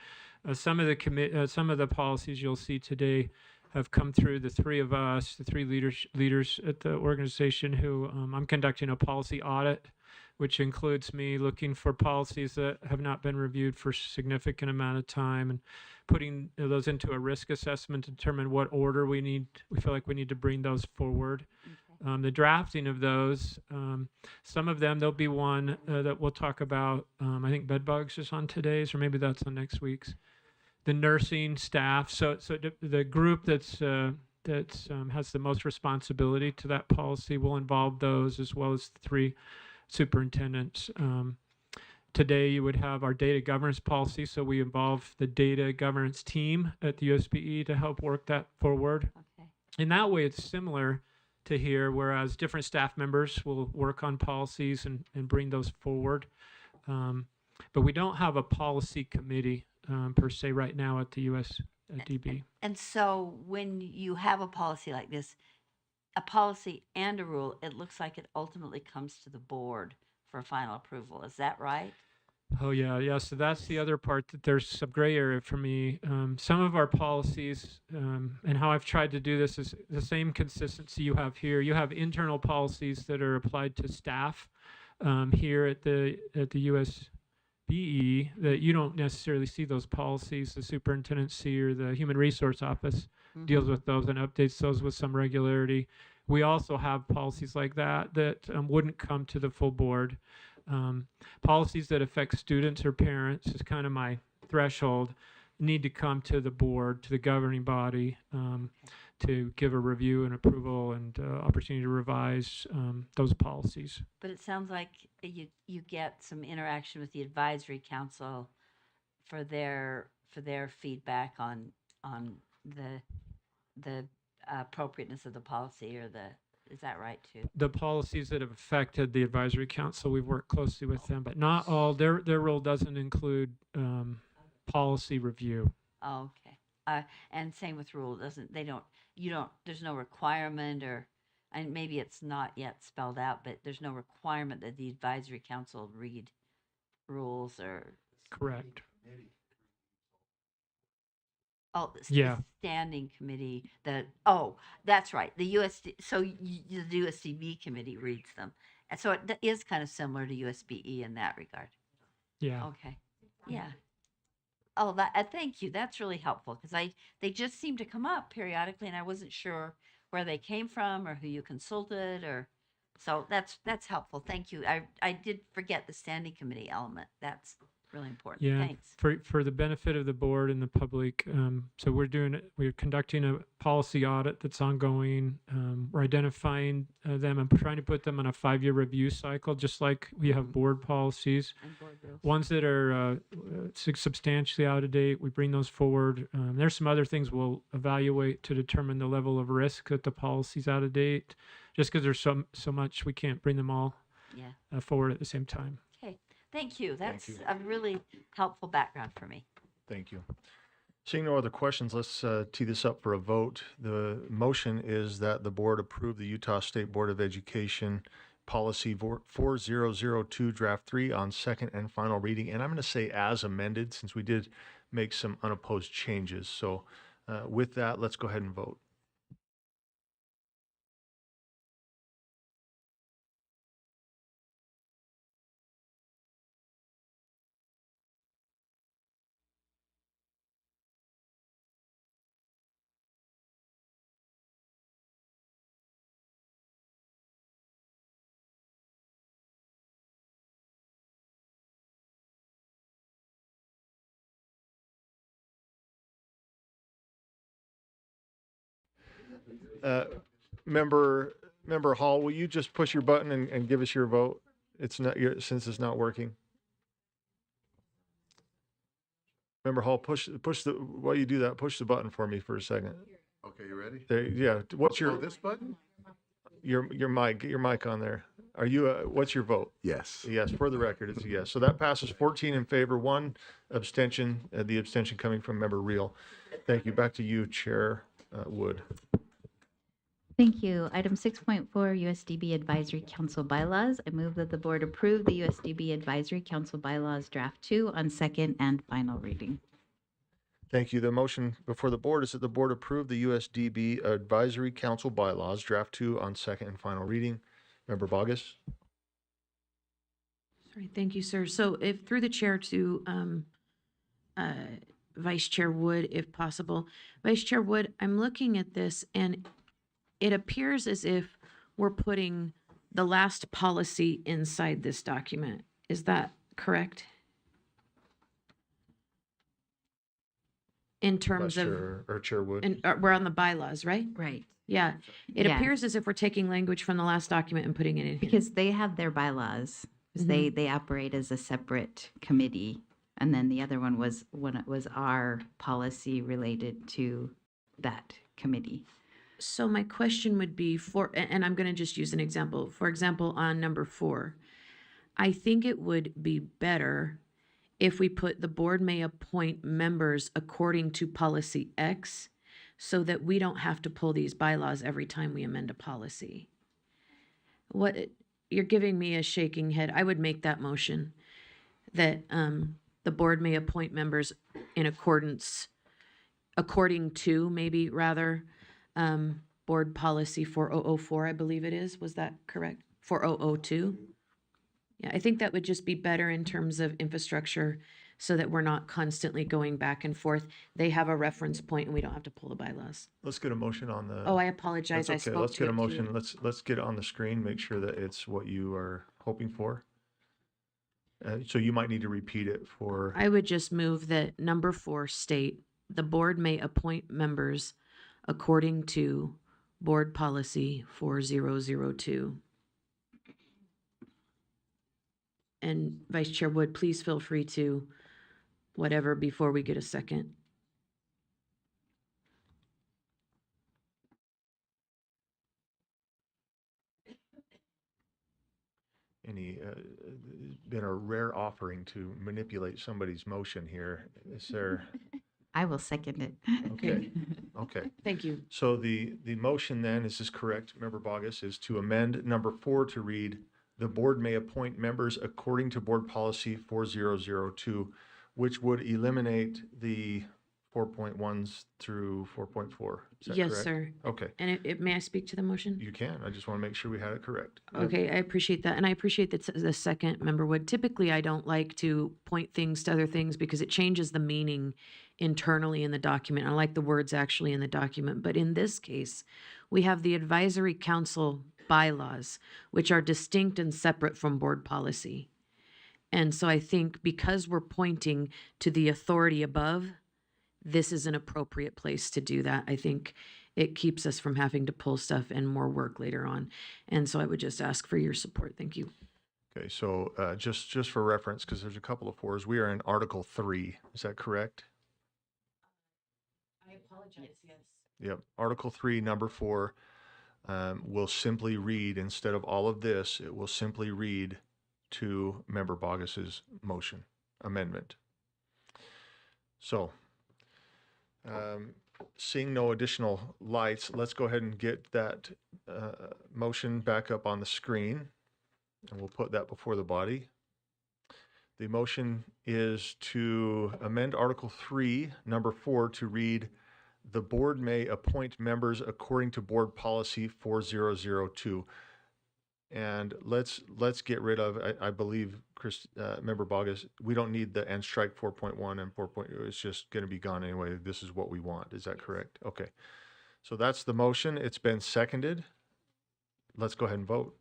Some of the policies you'll see today have come through the 3 of us, the 3 leaders at the organization who I'm conducting a policy audit, which includes me looking for policies that have not been reviewed for a significant amount of time and putting those into a risk assessment to determine what order we feel like we need to bring those forward. Okay. The drafting of those, some of them, there'll be one that we'll talk about. I think bed bugs is on today's, or maybe that's on next week's. The nursing staff. So the group that has the most responsibility to that policy will involve those, as well as the 3 superintendents. Today you would have our data governance policy, so we involve the data governance team at the USBE to help work that forward. Okay. In that way, it's similar to here, whereas different staff members will work on policies and bring those forward. But we don't have a policy committee per se right now at the USDB. And so when you have a policy like this, a policy and a rule, it looks like it ultimately comes to the board for final approval. Is that right? Oh, yeah. So that's the other part, that there's some gray area for me. Some of our policies and how I've tried to do this is the same consistency you have here. You have internal policies that are applied to staff here at the USBE that you don't necessarily see those policies. The superintendency or the human resource office deals with those and updates those with some regularity. We also have policies like that wouldn't come to the full board. Policies that affect students or parents is kind of my threshold, need to come to the board, to the governing body, to give a review and approval and opportunity to revise those policies. But it sounds like you get some interaction with the advisory council for their feedback on the appropriateness of the policy, or is that right too? The policies that have affected the advisory council, we've worked closely with them, but not all. Their role doesn't include policy review. Oh, okay. And same with rule. There's no requirement, and maybe it's not yet spelled out, but there's no requirement that the advisory council read rules or. Correct. Oh, Yeah. the standing committee. That's right. The USDB committee reads them, and so it is kind of similar to USBE in that regard. Yeah. Okay. Yeah. Oh, thank you. That's really helpful because they just seem to come up periodically, and I wasn't sure where they came from or who you consulted, so that's helpful. Thank you. I did forget the standing committee element. That's really important. Yeah, Thanks. for the benefit of the board and the public. So we're conducting a policy audit that's ongoing. We're identifying them and trying to put them on a 5-year review cycle, just like we have board policies. And board rules. Ones that are substantially out of date, we bring those forward. There's some other things we'll evaluate to determine the level of risk that the policy's out of date. Just because there's so much, we can't bring them all Yeah. forward at the same time. Okay. Thank you. That's you. a really helpful background for me. Thank you. Seeing no other questions, let's tee this up for a vote. The motion is that the board approve the Utah State Board of Education Policy 4002 Draft 3 on second and final reading. And I'm going to say as amended, since we did make some unopposed changes. So with that, let's go ahead and vote. Member Hall, will you just push your button and give us your vote? It's not since it's not working. Member Hall, push while you do that, push the button for me for a second. Okay, you ready? There, yeah. What's Oh, your this button? your mic? Get your mic on there. Are you? What's your vote? Yes. Yes, for the record, it's a yes. So that passes 14 in favor, 1 abstention. The abstention coming from Member Reel. Thank you. Back to you, Chair Wood. Thank you. Item 6.4, USDB Advisory Council Bylaws. I move that the board approve the USDB Advisory Council Bylaws Draft 2 on second and final reading. Thank you. The motion before the board is that the board approve the USDB Advisory Council Bylaws Draft 2 on second and final reading. Member Bogus? Sorry, thank you, sir. So if through the chair to Vice Chair Wood, if possible. Vice Chair Wood, I'm looking at this and it appears as if we're putting the last policy inside this document. Is that correct? In terms of, Chair Wood? and we're on the bylaws, right? Right. Yeah. It Yeah. appears as if we're taking language from the last document and putting it in here. Because they have their bylaws. 'Cause they operate as a separate committee. And then the other one was when it was our policy related to that committee. So my question would be and I'm going to just use an example. For example, on number 4, I think it would be better if we put the board may appoint members according to policy X so that we don't have to pull these bylaws every time we amend a policy. You're giving me a shaking head. I would make that motion that the board may appoint members in according to maybe rather board policy 4004, I believe it is. Was that correct? 4002? Yeah, I think that would just be better in terms of infrastructure so that we're not constantly going back and forth. They have a reference point and we don't have to pull the bylaws. Let's get a motion on the. Oh, I apologize. That's I okay. spoke Let's to get a it motion. too. Let's get it on the screen. Make sure that it's what you are hoping for. So you might need to repeat it for. I would just move that number 4 state, the board may appoint members according to board policy 4002. And Vice Chair Wood, please feel free to whatever before we get a second. Been a rare offering to manipulate somebody's motion here. Is there? I will second it. Okay. Okay. Thank you. So the motion then, is this correct, Member Bogus, is to amend number 4 to read, the board may appoint members according to board policy 4002, which would eliminate the 4.1s through 4.4. Is that Yes, correct? sir. Okay. And may I speak to the motion? You can. I just want to make sure we had it correct. Okay, I appreciate that. And I appreciate that the second member would. Typically, I don't like to point things to other things because it changes the meaning internally in the document. I like the words actually in the document. But in this case, we have the advisory council bylaws, which are distinct and separate from board policy. And so I think because we're pointing to the authority above, this is an appropriate place to do that. I think it keeps us from having to pull stuff and more work later on. And so I would just ask for your support. Thank you. Okay, so just for reference, because there's a couple of 4s, we are in Article 3. Is that correct? I apologize, yes. Yep. Article 3, number 4, will simply read, instead of all of this, it will simply read to Member Bogus's motion, amendment. So, seeing no additional lights, let's go ahead and get that motion back up on the screen, and we'll put that before the body. The motion is to amend Article 3, number 4, to read, "The board may appoint members according to board policy 4002." And let's get rid of, I believe, Member Bogus, we don't need the and strike 4.1 and 4.0. It's just going to be gone anyway. This is what we want. Is that correct? Okay. So that's the motion. It's been seconded. Let's go ahead and vote.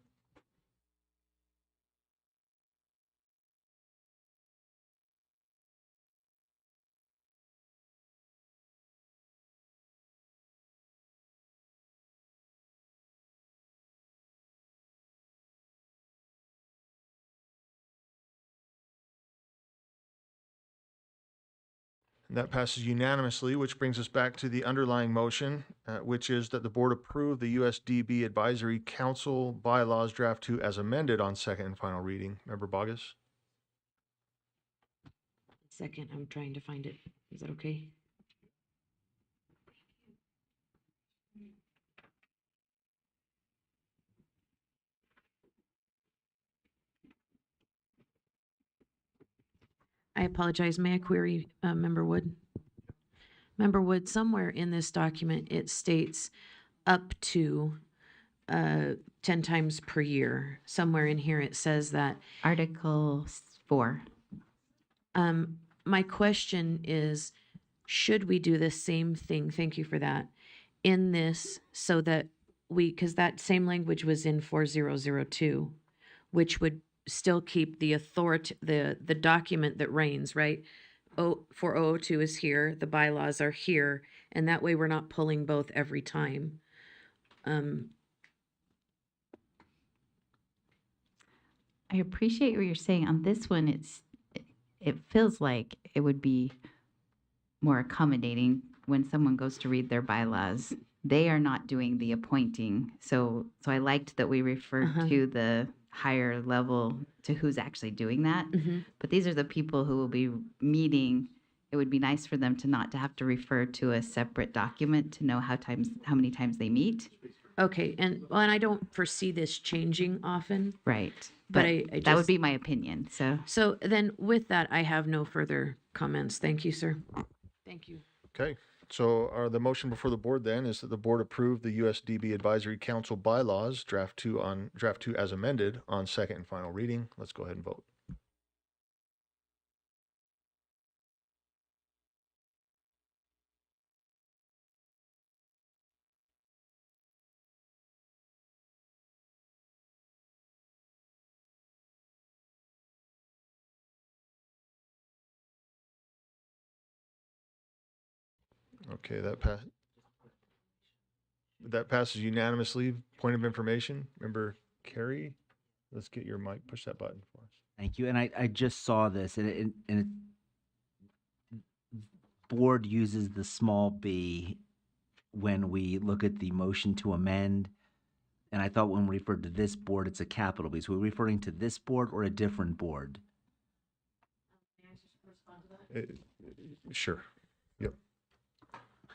And that passes unanimously, which brings us back to the underlying motion, which is that the board approve the USDB Advisory Council Bylaws Draft 2 as amended on second and final reading. Member Bogus? Second, I'm trying to find it. Is that okay? I apologize. May I query Member Wood? Member Wood, somewhere in this document, it states up to 10 times per year. Somewhere in here, it says that. Article 4. My question is, should we do the same thing? Thank you for that. In this, so that because that same language was in 4002, which would still keep the authority, the document that reigns, right? 4002 is here, the bylaws are here, and that way we're not pulling both every time. I appreciate what you're saying. On this one, it feels like it would be more accommodating when someone goes to read their bylaws. They are not doing the appointing. So I liked that we referred to the higher level to who's actually doing that. But these are the people who will be meeting. It would be nice for them to not to have to refer to a separate document to know how many times they meet. Okay, and I don't foresee this changing often. Right. But I that just, would be my opinion. So then with that, I have no further comments. Thank you, sir. Thank you. Okay. So the motion before the board then is that the board approve the USDB Advisory Council Bylaws Draft 2 as amended on second and final reading. Let's go ahead and vote. Okay, that passes unanimously. Point of information, Member Carey, let's get your mic. Push that button for us. Thank you. And I just saw this, and board uses the small b when we look at the motion to amend. And I thought when we referred to this board, it's a capital B. So we're referring to this board or a different board? Sure. Yep.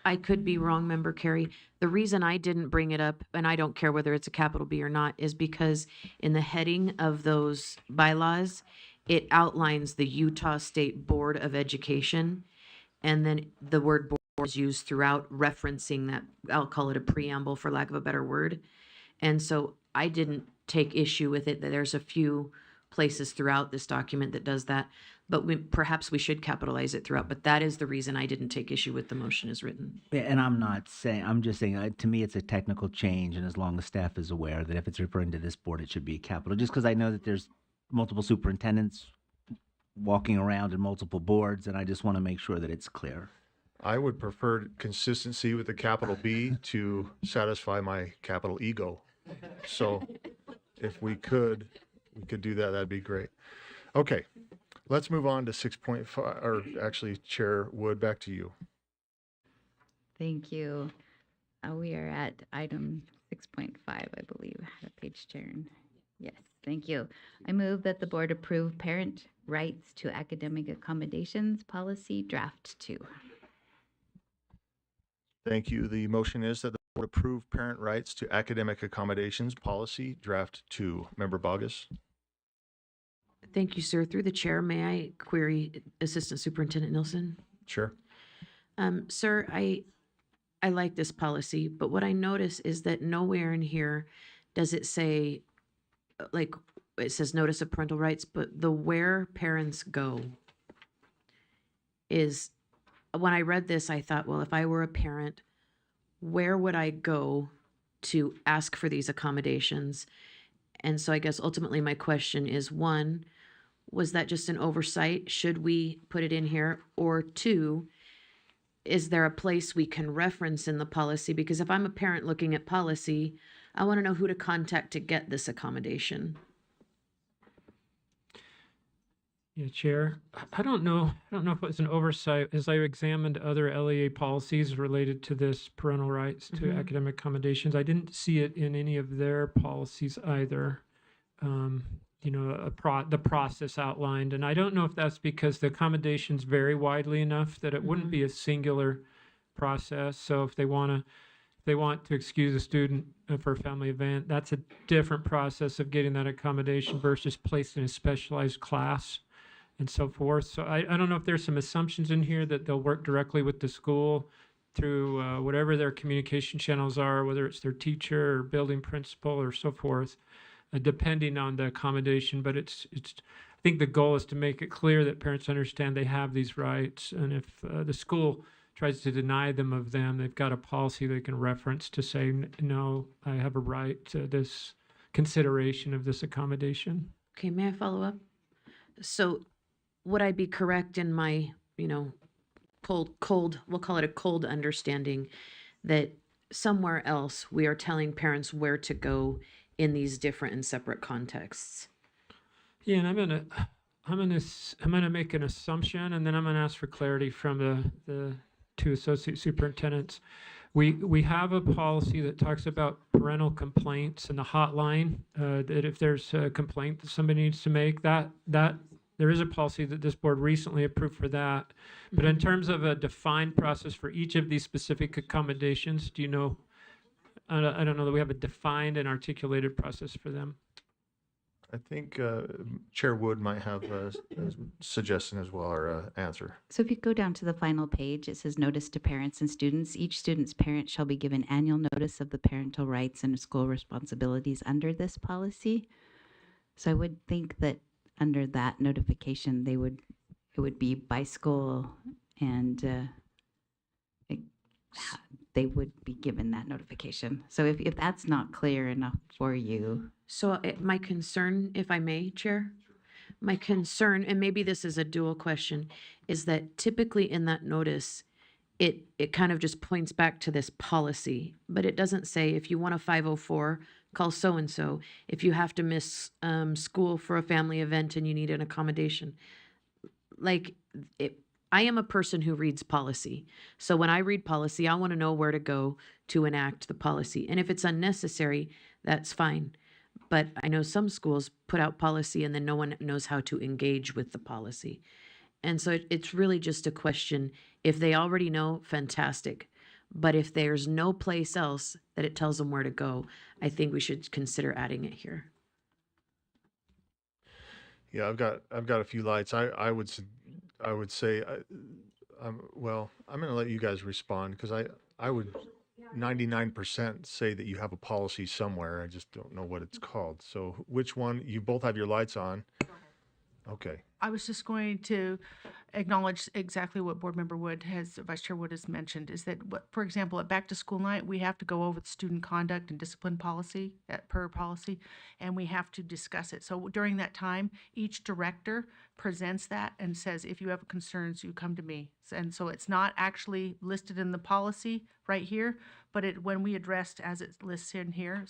I could be wrong, Member Carey. The reason I didn't bring it up, and I don't care whether it's a capital B or not, is because in the heading of those bylaws, it outlines the Utah State Board of Education, and then the word board is used throughout, referencing that. I'll call it a preamble for lack of a better word. And so I didn't take issue with it. That there's a few places throughout this document that does that, but perhaps we should capitalize it throughout. But that is the reason I didn't take issue with the motion as written. Yeah, and I'm just saying, to me, it's a technical change, and as long as staff is aware that if it's referring to this board, it should be a capital. Just because I know that there's multiple superintendents walking around in multiple boards, and I just want to make sure that it's clear. I would prefer consistency with the capital B to satisfy my capital ego. So if we could do that, that'd be great. Okay, let's move on to 6.5, or actually Chair Wood, back to you. Thank you. We are at item 6.5, I believe. I had a page turn. Yes, thank you. I move that the board approve parent rights to academic accommodations policy draft 2. Thank you. The motion is that the board approve parent rights to academic accommodations policy draft 2. Member Bogus? Thank you, sir. Through the chair, may I query Assistant Superintendent Nielsen? Sure. Sir, I like this policy, but what I notice is that nowhere in here does it say, like, it says notice of parental rights, but the where parents go is, when I read this, I thought, well, if I were a parent, where would I go to ask for these accommodations? And so I guess ultimately my question is, one, was that just an oversight? Should we put it in here? Or two, is there a place we can reference in the policy? Because if I'm a parent looking at policy, I want to know who to contact to get this accommodation. Yeah, Chair. I don't know if it was an oversight. As I examined other LEA policies related to this parental rights to academic accommodations, I didn't see it in any of their policies either. You know, the process outlined, and I don't know if that's because the accommodations vary widely enough that it wouldn't be a singular process. So if they want to excuse a student for a family event, that's a different process of getting that accommodation versus placed in a specialized class and so forth. So I don't know if there's some assumptions in here that they'll work directly with the school through whatever their communication channels are, whether it's their teacher or building principal or so forth, depending on the accommodation. But it's I think the goal is to make it clear that parents understand they have these rights, and if the school tries to deny them of them, they've got a policy they can reference to say, no, I have a right to this consideration of this accommodation. Okay, may I follow up? So would I be correct in my, cold, we'll call it a cold understanding, that somewhere else we are telling parents where to go in these different and separate contexts? Yeah, and I'm gonna make an assumption, and then I'm gonna ask for clarity from the two associate superintendents. We have a policy that talks about parental complaints and the hotline, that if there's a complaint that somebody needs to make, that there is a policy that this board recently approved for that. But in terms of a defined process for each of these specific accommodations, do you know? I don't know that we have a defined and articulated process for them. I think Chair Wood might have a suggestion as well, or an answer. So if you go down to the final page, it says notice to parents and students. Each student's parent shall be given annual notice of the parental rights and school responsibilities under this policy. So I would think that under that notification, it would be by school, and they would be given that notification. So if that's not clear enough for you. So my concern, if I may, Chair, my concern, and maybe this is a dual question, is that typically in that notice, it kind of just points back to this policy, but it doesn't say if you want a 504, call so-and-so. If you have to miss school for a family event and you need an accommodation. I am a person who reads policy. So when I read policy, I want to know where to go to enact the policy. And if it's unnecessary, that's fine. But I know some schools put out policy and then no one knows how to engage with the policy. And so it's really just a question. If they already know, fantastic. But if there's no place else that it tells them where to go, I think we should consider adding it here. Yeah, I've got a few lights. I would say, well, I'm going to let you guys respond, because I would 99% say that you have a policy somewhere. I just don't know what it's called. So which one? You both have your lights on. Okay. I was just going to acknowledge exactly what Board Member Wood Vice Chair Wood has mentioned, is that, for example, at back to school night, we have to go over the student conduct and discipline policy, per policy, and we have to discuss it. So during that time, each director presents that and says, if you have concerns, you come to me. And so it's not actually listed in the policy right here, but when we addressed, as it lists in here,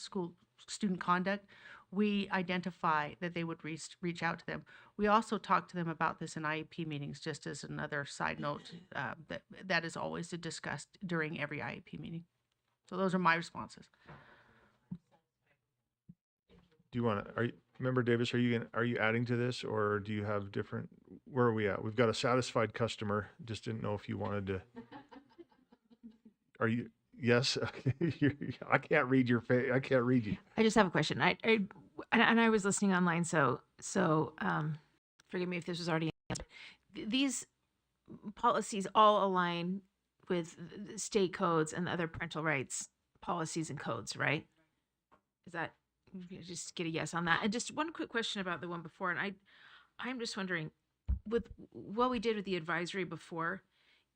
student conduct, we identify that they would reach out to them. We also talk to them about this in IEP meetings, just as another side note, that is always discussed during every IEP meeting. So those are my responses. Do you want to, Member Davis, are you adding to this, or do you have different, where are we at? We've got a satisfied customer. Just didn't know if you wanted to. Are you, yes? I can't read your face. I can't read you. I just have a question. I was listening online, so forgive me if this was already answered. These policies all align with the state codes and the other parental rights policies and codes, right? Is that, just get a yes on that? And just one quick question about the one before, and I'm just wondering, with what we did with the advisory before,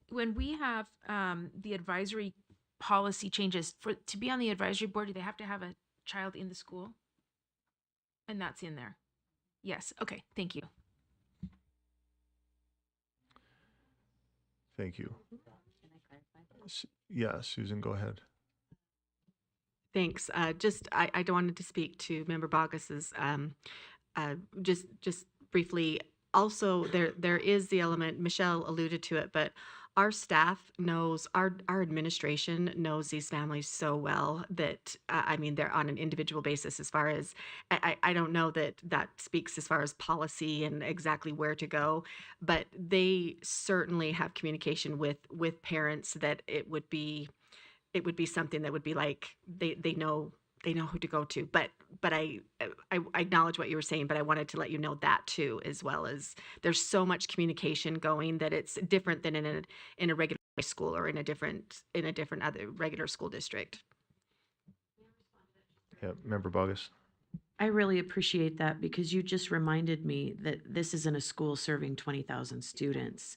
when we have the advisory policy changes, to be on the advisory board, do they have to have a child in the school? And that's in there. Yes. Okay. Thank you. Thank you. Yeah, Susan, go ahead. Thanks. I wanted to speak to Member Bogus's, just briefly. Also, there is the element, Michelle alluded to it, but our staff knows, our administration knows these families so well that, I mean, they're on an individual basis as far as, I don't know that speaks as far as policy and exactly where to go, but they certainly have communication with parents that it would be something that would be like, they know who to go to. But I acknowledge what you were saying, but I wanted to let you know that too, as well as there's so much communication going that it's different than in a regular high school or in a different other regular school district. Yeah, Member Bogus. I really appreciate that, because you just reminded me that this isn't a school serving 20,000 students.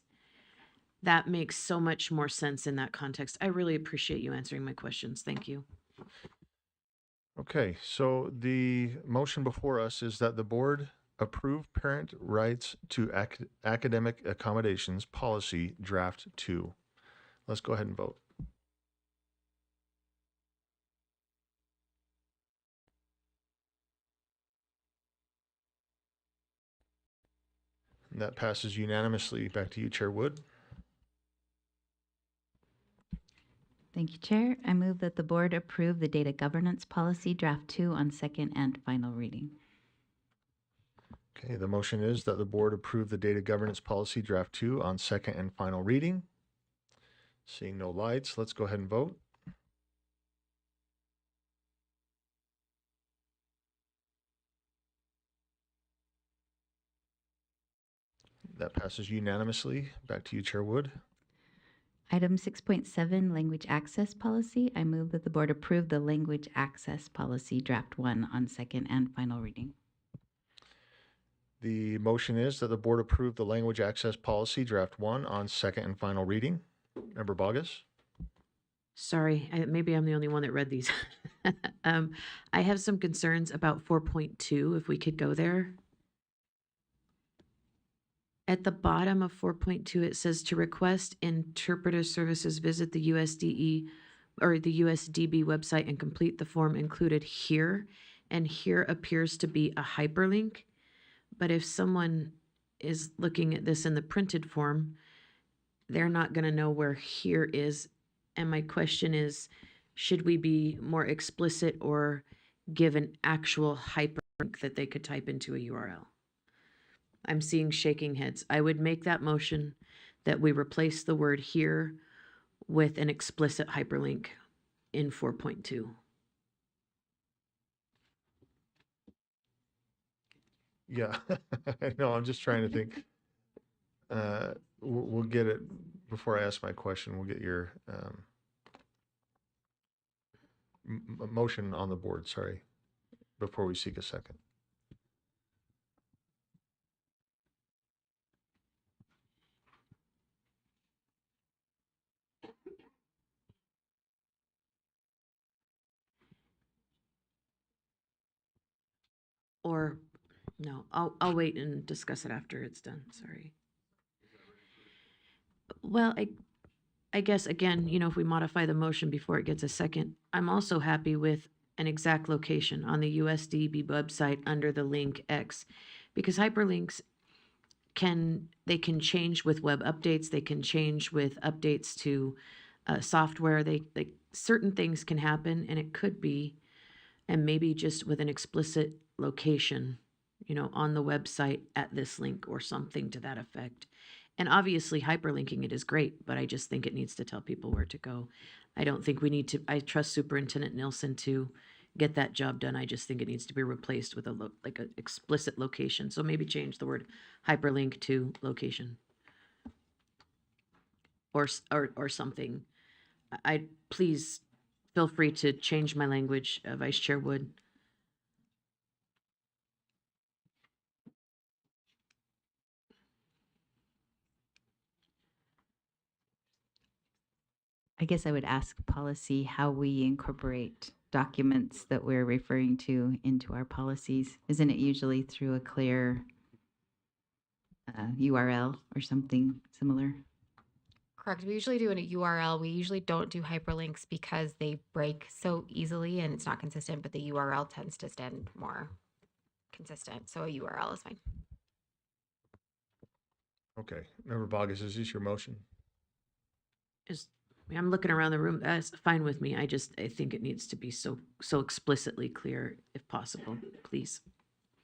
That makes so much more sense in that context. I really appreciate you answering my questions. Thank you. Okay, so the motion before us is that the board approve parent rights to academic accommodations policy draft 2. Let's go ahead and vote. And that passes unanimously. Back to you, Chair Wood. Thank you, Chair. I move that the board approve the data governance policy draft 2 on second and final reading. Okay, the motion is that the board approve the data governance policy draft 2 on second and final reading. Seeing no lights, let's go ahead and vote. That passes unanimously. Back to you, Chair Wood. Item 6.7, language access policy. I move that the board approve the language access policy draft 1 on second and final reading. The motion is that the board approve the language access policy draft 1 on second and final reading. Member Bogus? Sorry, maybe I'm the only one that read these. I have some concerns about 4.2, if we could go there. At the bottom of 4.2, it says to request interpreter services, visit the USDE or the USDB website and complete the form included here. And here appears to be a hyperlink. But if someone is looking at this in the printed form, they're not going to know where here is. And my question is, should we be more explicit or give an actual hyperlink that they could type into a URL? I'm seeing shaking heads. I would make that motion that we replace the word here with an explicit hyperlink in 4.2. Yeah, I know. I'm just trying to think. We'll get it before I ask my question. We'll get your motion on the board. Sorry, before we seek a second. Or, no, I'll wait and discuss it after it's done, sorry. Well, I guess, again, if we modify the motion before it gets a second, I'm also happy with an exact location on the USDB website under the link X, because hyperlinks can change with web updates, they can change with updates to software, certain things can happen, and it could be, and maybe just with an explicit location, on the website at this link or something to that effect. And obviously hyperlinking it is great, but I just think it needs to tell people where to go. I don't think we need to, I trust Superintendent Nielsen to get that job done. I just think it needs to be replaced with an explicit location. So maybe change the word hyperlink to location. Or something. I please feel free to change my language, Vice Chair Wood. I guess I would ask policy how we incorporate documents that we're referring to into our policies. Isn't it usually through a clear URL or something similar? Correct. We usually do a URL. We usually don't do hyperlinks because they break so easily and it's not consistent, but the URL tends to stand more consistent. So a URL is fine. Okay, Member Bogus, is this your motion? I'm looking around the room. That's fine with me. I think it needs to be so explicitly clear if possible, please.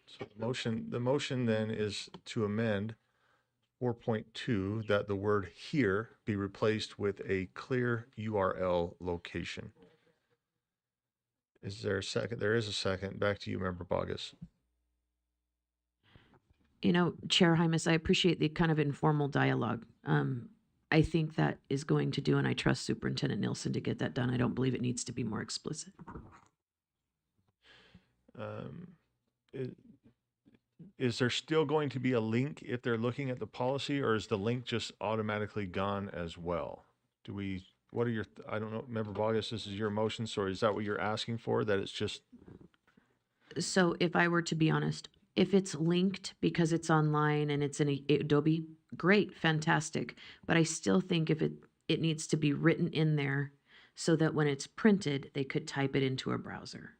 So the motion then is to amend 4.2 that the word here be replaced with a clear URL location. Is there a second? There is a second. Back to you, Member Bogus. Chair Hymas, I appreciate the kind of informal dialogue. I think that is going to do, and I trust Superintendent Nielsen to get that done. I don't believe it needs to be more explicit. Is there still going to be a link if they're looking at the policy, or is the link just automatically gone as well? What are your, I don't know, Member Bogus, this is your motion, so is that what you're asking for, that it's just? So if I were to be honest, if it's linked because it's online and it's in Adobe, great, fantastic. But I still think if it needs to be written in there so that when it's printed, they could type it into a browser.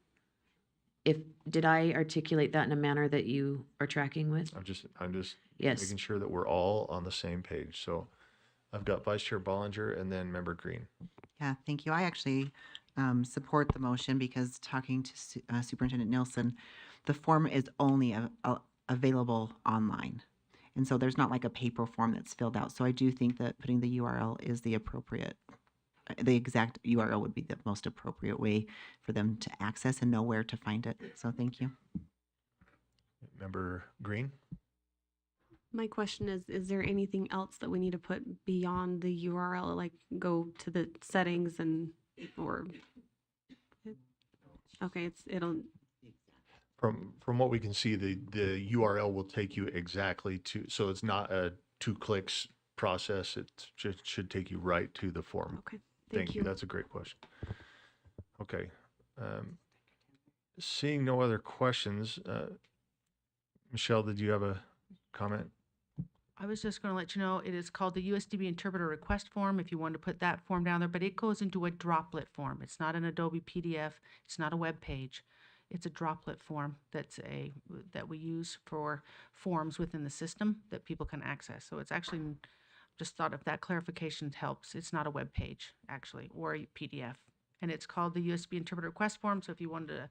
Did I articulate that in a manner that you are tracking with? I'm just Yes. making sure that we're all on the same page. So I've got Vice Chair Bollinger and then Member Green. Yeah, thank you. I actually support the motion because talking to Superintendent Nielsen, the form is only available online. And so there's not like a paper form that's filled out. So I do think that putting the URL is the exact URL would be the most appropriate way for them to access and know where to find it. So thank you. Member Green? My question is there anything else that we need to put beyond the URL, like go to the settings okay, it'll. From what we can see, the URL will take you exactly to, so it's not a 2 clicks process. It just should take you right to the form. Okay, thank you. That's a great question. Okay. Seeing no other questions, Michelle, did you have a comment? I was just going to let you know it is called the USDB Interpreter Request Form if you want to put that form down there, but it goes into a droplet form. It's not an Adobe PDF. It's not a web page. It's a droplet form that we use for forms within the system that people can access. So it's actually, just thought if that clarification helps, it's not a web page actually, or a PDF. And it's called the USB Interpreter Request Form. So if you wanted to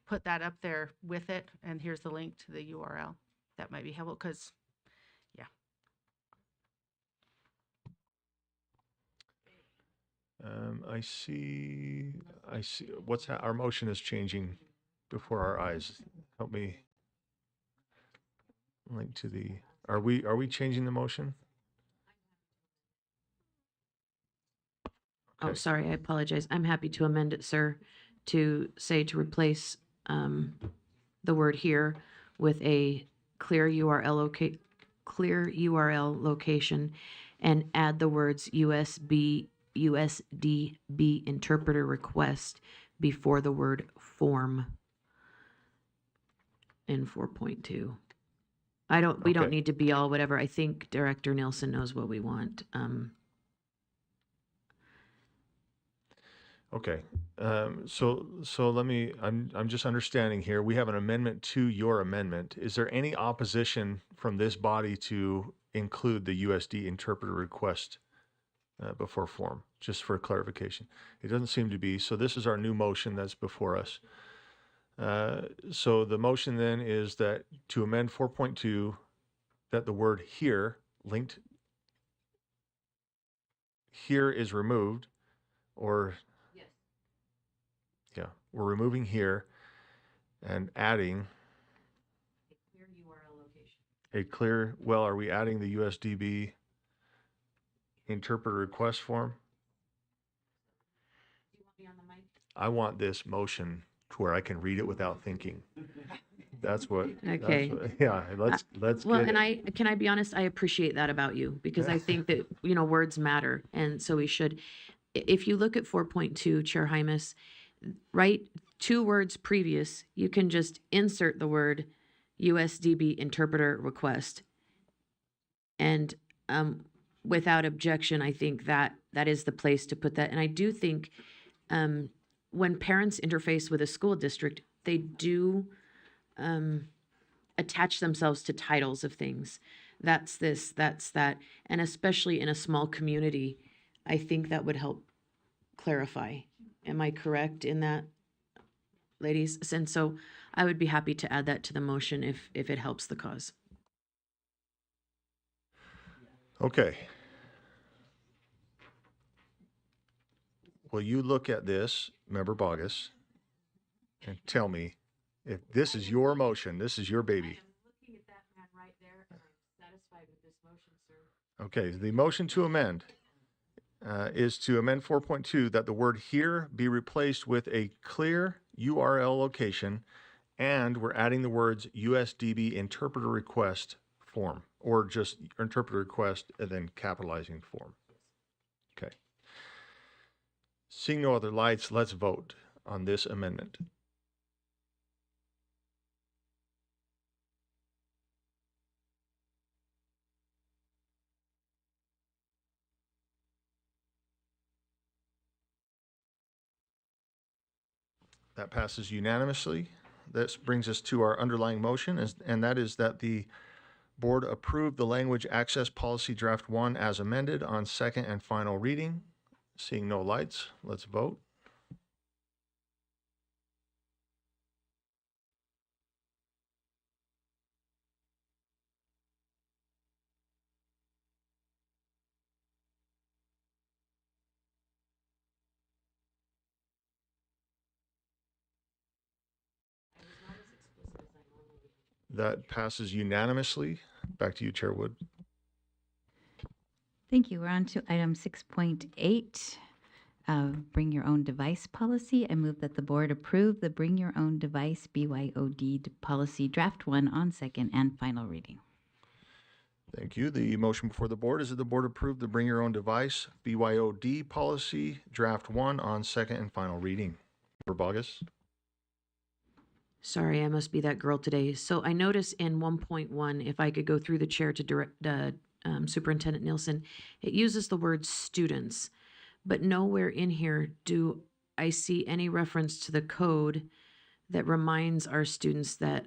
put that up there with it, and here's the link to the URL, that might be helpful because, yeah. I see, our motion is changing before our eyes. Help me link to are we changing the motion? Okay. Oh, sorry, I apologize. I'm happy to amend it, sir, to replace the word here with a clear URL location and add the words USDB interpreter request before the word form. in 4.2. We don't Okay. need to be all whatever. I think Director Nielsen knows what we want. Okay, so let me, I'm just understanding here. We have an amendment to your amendment. Is there any opposition from this body to include the USD interpreter request before form? Just for clarification. It doesn't seem to be. So this is our new motion that's before us. So the motion then is that to amend 4.2, that the word here, linked here is removed, or yeah, we're removing here and adding a clear, well, are we adding the USDB interpreter request form? I want this motion to where I can read it without thinking. That's what, Okay. yeah, let's Well, get and it. can I be honest? I appreciate that about you because I think that, words matter. And so we should, if you look at 4.2, Chair Hymas, right, 2 words previous, you can just insert the word USDB interpreter request. And without objection, I think that is the place to put that. And I do think when parents interface with a school district, they do attach themselves to titles of things. That's this, that's that. And especially in a small community, I think that would help clarify. Am I correct in that, ladies? And so I would be happy to add that to the motion if it helps the cause. Okay. Will you look at this, Member Bogus, and tell me if this is your motion, this is your baby. Okay, the motion to amend is to amend 4.2 that the word here be replaced with a clear URL location, and we're adding the words USDB interpreter request form, or just interpreter request and then capitalizing form. Okay. Seeing no other lights, let's vote on this amendment. That passes unanimously. This brings us to our underlying motion, and that is that the board approve the language access policy draft 1 as amended on second and final reading. Seeing no lights, let's vote. That passes unanimously. Back to you, Chair Wood. Thank you. We're on to item 6.8, bring your own device policy. I move that the board approve the bring your own device BYOD policy draft 1 on second and final reading. Thank you. The motion before the board is that the board approve the bring your own device BYOD policy draft 1 on second and final reading. Member Bogus. Sorry, I must be that girl today. So I notice in 1.1, if I could go through the chair to direct Superintendent Nielsen, it uses the word students, but nowhere in here do I see any reference to the code that reminds our students that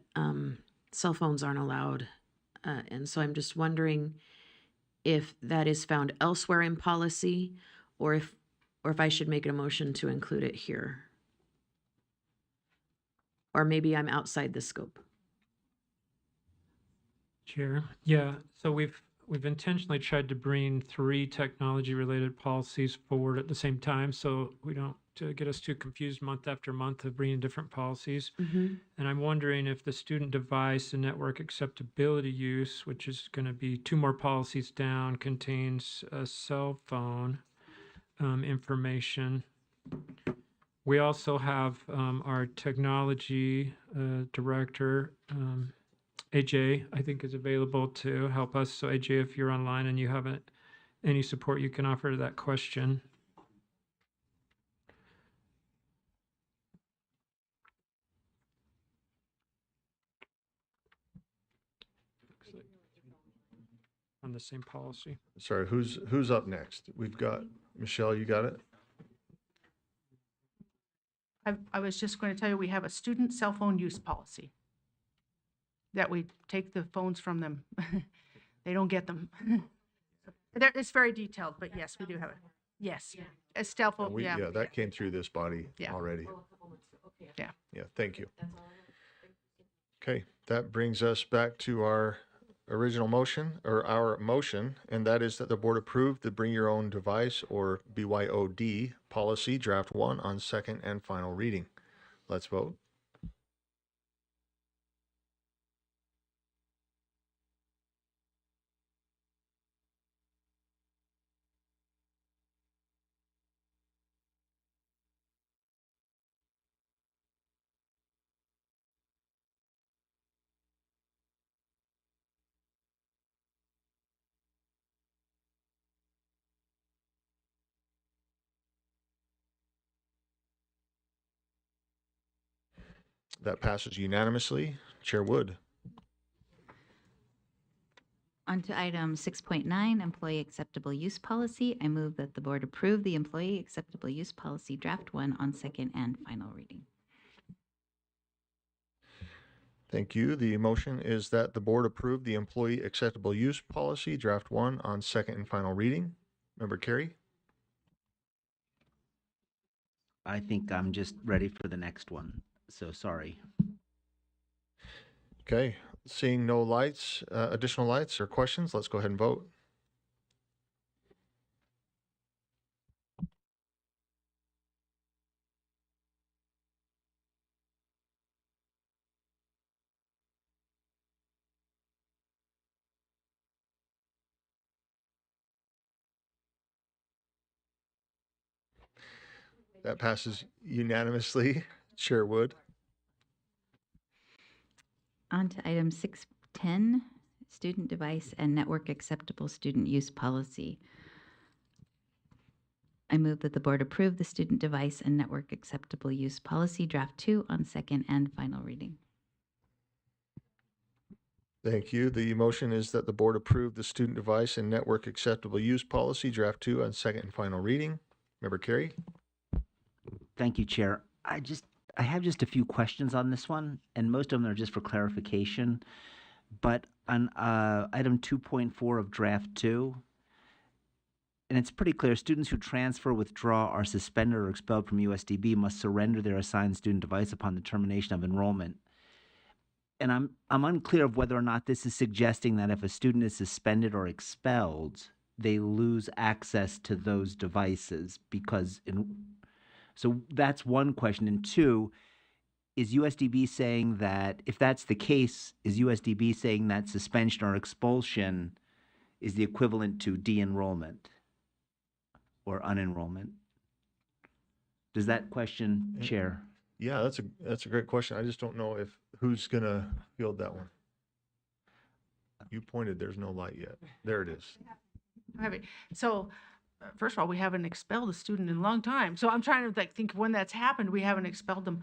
cell phones aren't allowed. And so I'm just wondering if that is found elsewhere in policy, or if I should make a motion to include it here. Or maybe I'm outside the scope. Chair, yeah, so we've intentionally tried to bring 3 technology-related policies forward at the same time, so we don't get us too confused month after month of bringing different policies. Mm-hmm. And I'm wondering if the student device and network acceptability use, which is going to be 2 more policies down, contains a cell phone information. We also have our technology director, AJ, I think, is available to help us. So AJ, if you're online and you have any support you can offer to that question. on the same policy. Sorry, who's up next? We've got, Michelle, you got it? I was just going to tell you, we have a student cell phone use policy that we take the phones from them. They don't get them. It's very detailed, but yes, we do have it. Yes. Estelle, And we, yeah. yeah, that came through this body Yeah. already. Yeah. Yeah, thank you. Okay, that brings us back to our original motion, or our motion, and that is that the board approve the bring your own device, or BYOD, policy draft 1 on second and final reading. Let's vote. That passes unanimously. Chair Wood. On to item 6.9, employee acceptable use policy. I move that the board approve the employee acceptable use policy draft 1 on second and final reading. Thank you. The motion is that the board approve the employee acceptable use policy draft 1 on second and final reading. Member Carey? I think I'm just ready for the next one, so sorry. Okay, seeing no lights, additional lights or questions, let's go ahead and vote. That passes unanimously. Chair Wood. On to item 6.10, student device and network acceptable student use policy. I move that the board approve the student device and network acceptable use policy draft 2 on second and final reading. Thank you. The motion is that the board approve the student device and network acceptable use policy draft 2 on second and final reading. Member Carey? Thank you, Chair. I have just a few questions on this one, and most of them are just for clarification. But on item 2.4 of draft 2, and it's pretty clear, students who transfer, withdraw, are suspended or expelled from USDB must surrender their assigned student device upon the termination of enrollment. And I'm unclear of whether or not this is suggesting that if a student is suspended or expelled, they lose access to those devices because so that's one question. And two, is USDB saying that if that's the case, is USDB saying that suspension or expulsion is the equivalent to de-enrollment or unenrollment? Does that question, Chair? Yeah, that's a great question. I just don't know if who's gonna field that one. You pointed, there's no light yet. There it is. So, first of all, we haven't expelled a student in a long time. So I'm trying to think of when that's happened. We haven't expelled them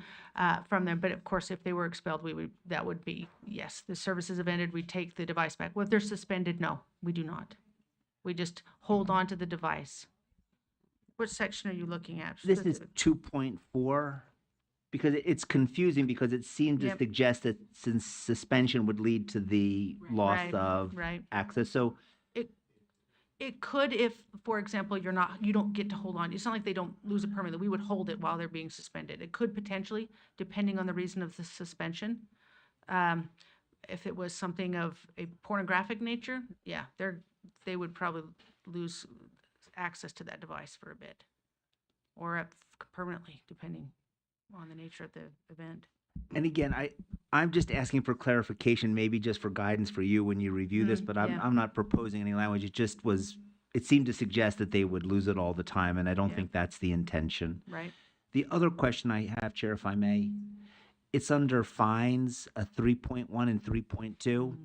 from them. But of course, if they were expelled, that would be, yes, the services have ended. We take the device back. Well, if they're suspended, no, we do not. We just hold on to the device. What section are you looking at? This is 2.4. Because it's confusing because it seemed to suggest that since suspension would lead to the loss of access. So it could if, for example, you don't get to hold on. It's not like they don't lose it permanently. We would hold it while they're being suspended. It could potentially, depending on the reason of the suspension. If it was something of a pornographic nature, yeah, they would probably lose access to that device for a bit or permanently, depending on the nature of the event. And again, I'm just asking for clarification, maybe just for guidance for you when you review this, but I'm not proposing any language. It seemed to suggest that they would lose it all the time, and I don't think that's the intention. Right. The other question I have, Chair, if I may, it's under fines, 3.1 and 3.2.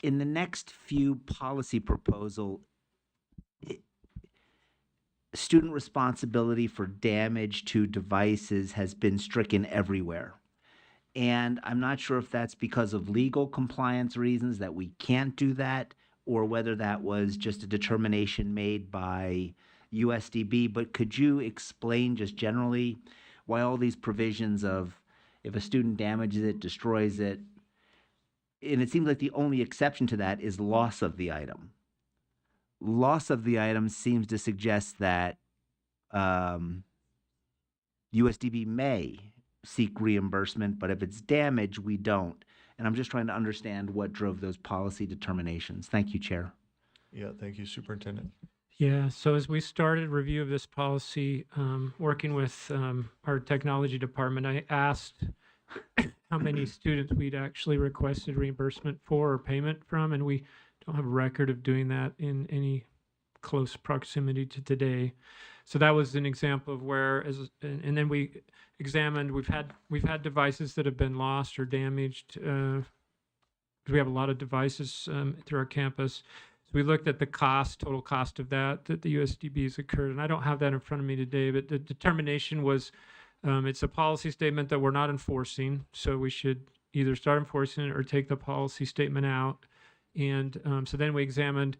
In the next few policy proposal, student responsibility for damage to devices has been stricken everywhere. And I'm not sure if that's because of legal compliance reasons that we can't do that, or whether that was just a determination made by USDB. But could you explain just generally why all these provisions of if a student damages it, destroys it, and it seems like the only exception to that is loss of the item. Loss of the item seems to suggest that USDB may seek reimbursement, but if it's damage, we don't. And I'm just trying to understand what drove those policy determinations. Thank you, Chair. Yeah, thank you, Superintendent. Yeah, so as we started review of this policy, working with our technology department, I asked how many students we'd actually requested reimbursement for or payment from, and we don't have a record of doing that in any close proximity to today. So that was an example of where, and then we examined, we've had devices that have been lost or damaged. We have a lot of devices through our campus. So we looked at the total cost of that the USDB has occurred, and I don't have that in front of me today, but the determination was it's a policy statement that we're not enforcing, so we should either start enforcing it or take the policy statement out. And so then we examined,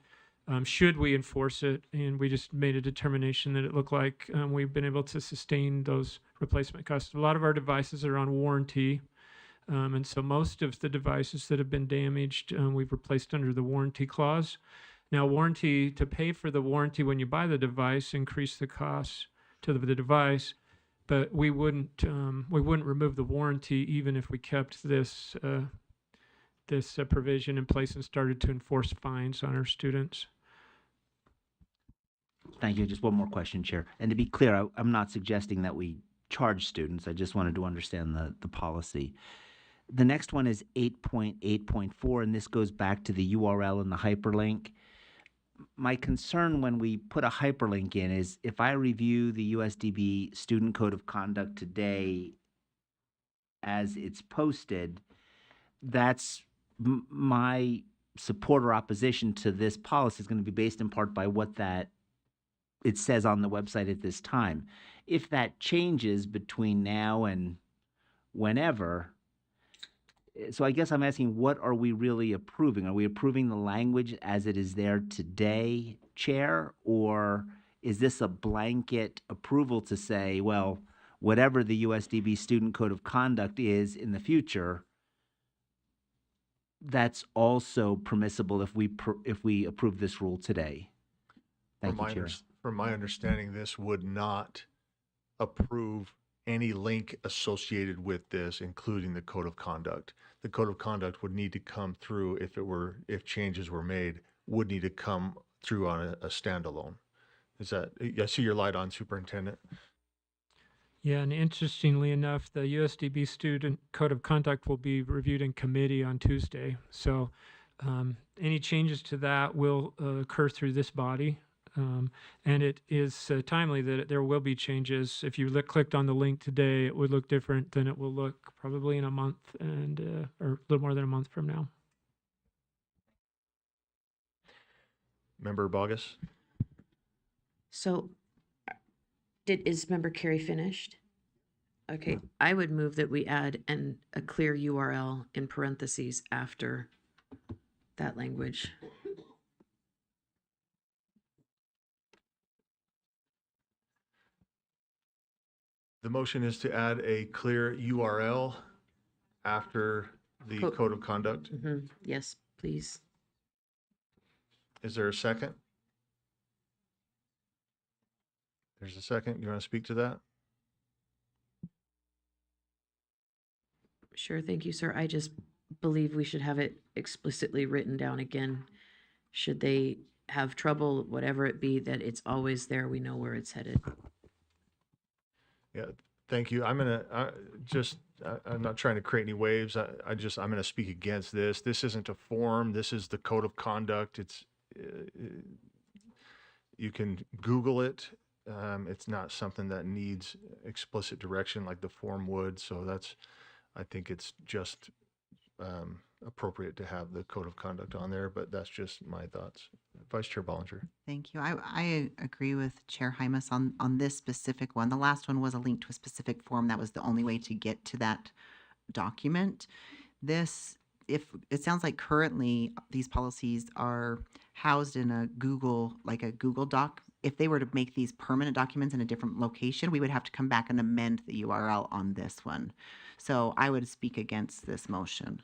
should we enforce it? And we just made a determination that it looked like we've been able to sustain those replacement costs. A lot of our devices are on warranty. And so most of the devices that have been damaged, we've replaced under the warranty clause. Now, to pay for the warranty when you buy the device, increase the cost to the device, but we wouldn't remove the warranty even if we kept this provision in place and started to enforce fines on our students. Thank you. Just one more question, Chair. And to be clear, I'm not suggesting that we charge students. I just wanted to understand the policy. The next one is 8.8.4, and this goes back to the URL and the hyperlink. My concern when we put a hyperlink in is if I review the USDB Student Code of Conduct today as it's posted, that's my support or opposition to this policy is going to be based in part by what it says on the website at this time. If that changes between now and whenever, so I guess I'm asking, what are we really approving? Are we approving the language as it is there today, Chair? Or is this a blanket approval to say, well, whatever the USDB Student Code of Conduct is in the future, that's also permissible if we approve this rule today? Thank you, Chair. From my understanding, this would not approve any link associated with this, including the code of conduct. The code of conduct would need to come through if changes were made, would need to come through on a standalone. I see your light on, Superintendent. Yeah, and interestingly enough, the USDB Student Code of Conduct will be reviewed in committee on Tuesday. So any changes to that will occur through this body. And it is timely that there will be changes. If you clicked on the link today, it would look different than it will look probably in a month or a little more than a month from now. Member Bogus? So is Member Carey finished? Okay, I would move that we add a clear URL in parentheses after that language. The motion is to add a clear URL after the code of conduct. Mm-hmm. Yes, please. Is there a second? There's a second. You want to speak to that? Sure, thank you, sir. I just believe we should have it explicitly written down again. Should they have trouble, whatever it be, that it's always there, we know where it's headed. Yeah, thank you. I'm not trying to create any waves. I'm going to speak against this. This isn't a form. This is the code of conduct. You can Google it. It's not something that needs explicit direction like the form would. So I think it's just appropriate to have the code of conduct on there, but that's just my thoughts. Vice Chair Bollinger. Thank you. I agree with Chair Hymas on this specific one. The last one was a link to a specific form. That was the only way to get to that document. This if it sounds like currently these policies are housed in a Google, like a Google Doc. If they were to make these permanent documents in a different location, we would have to come back and amend the URL on this one. So I would speak against this motion.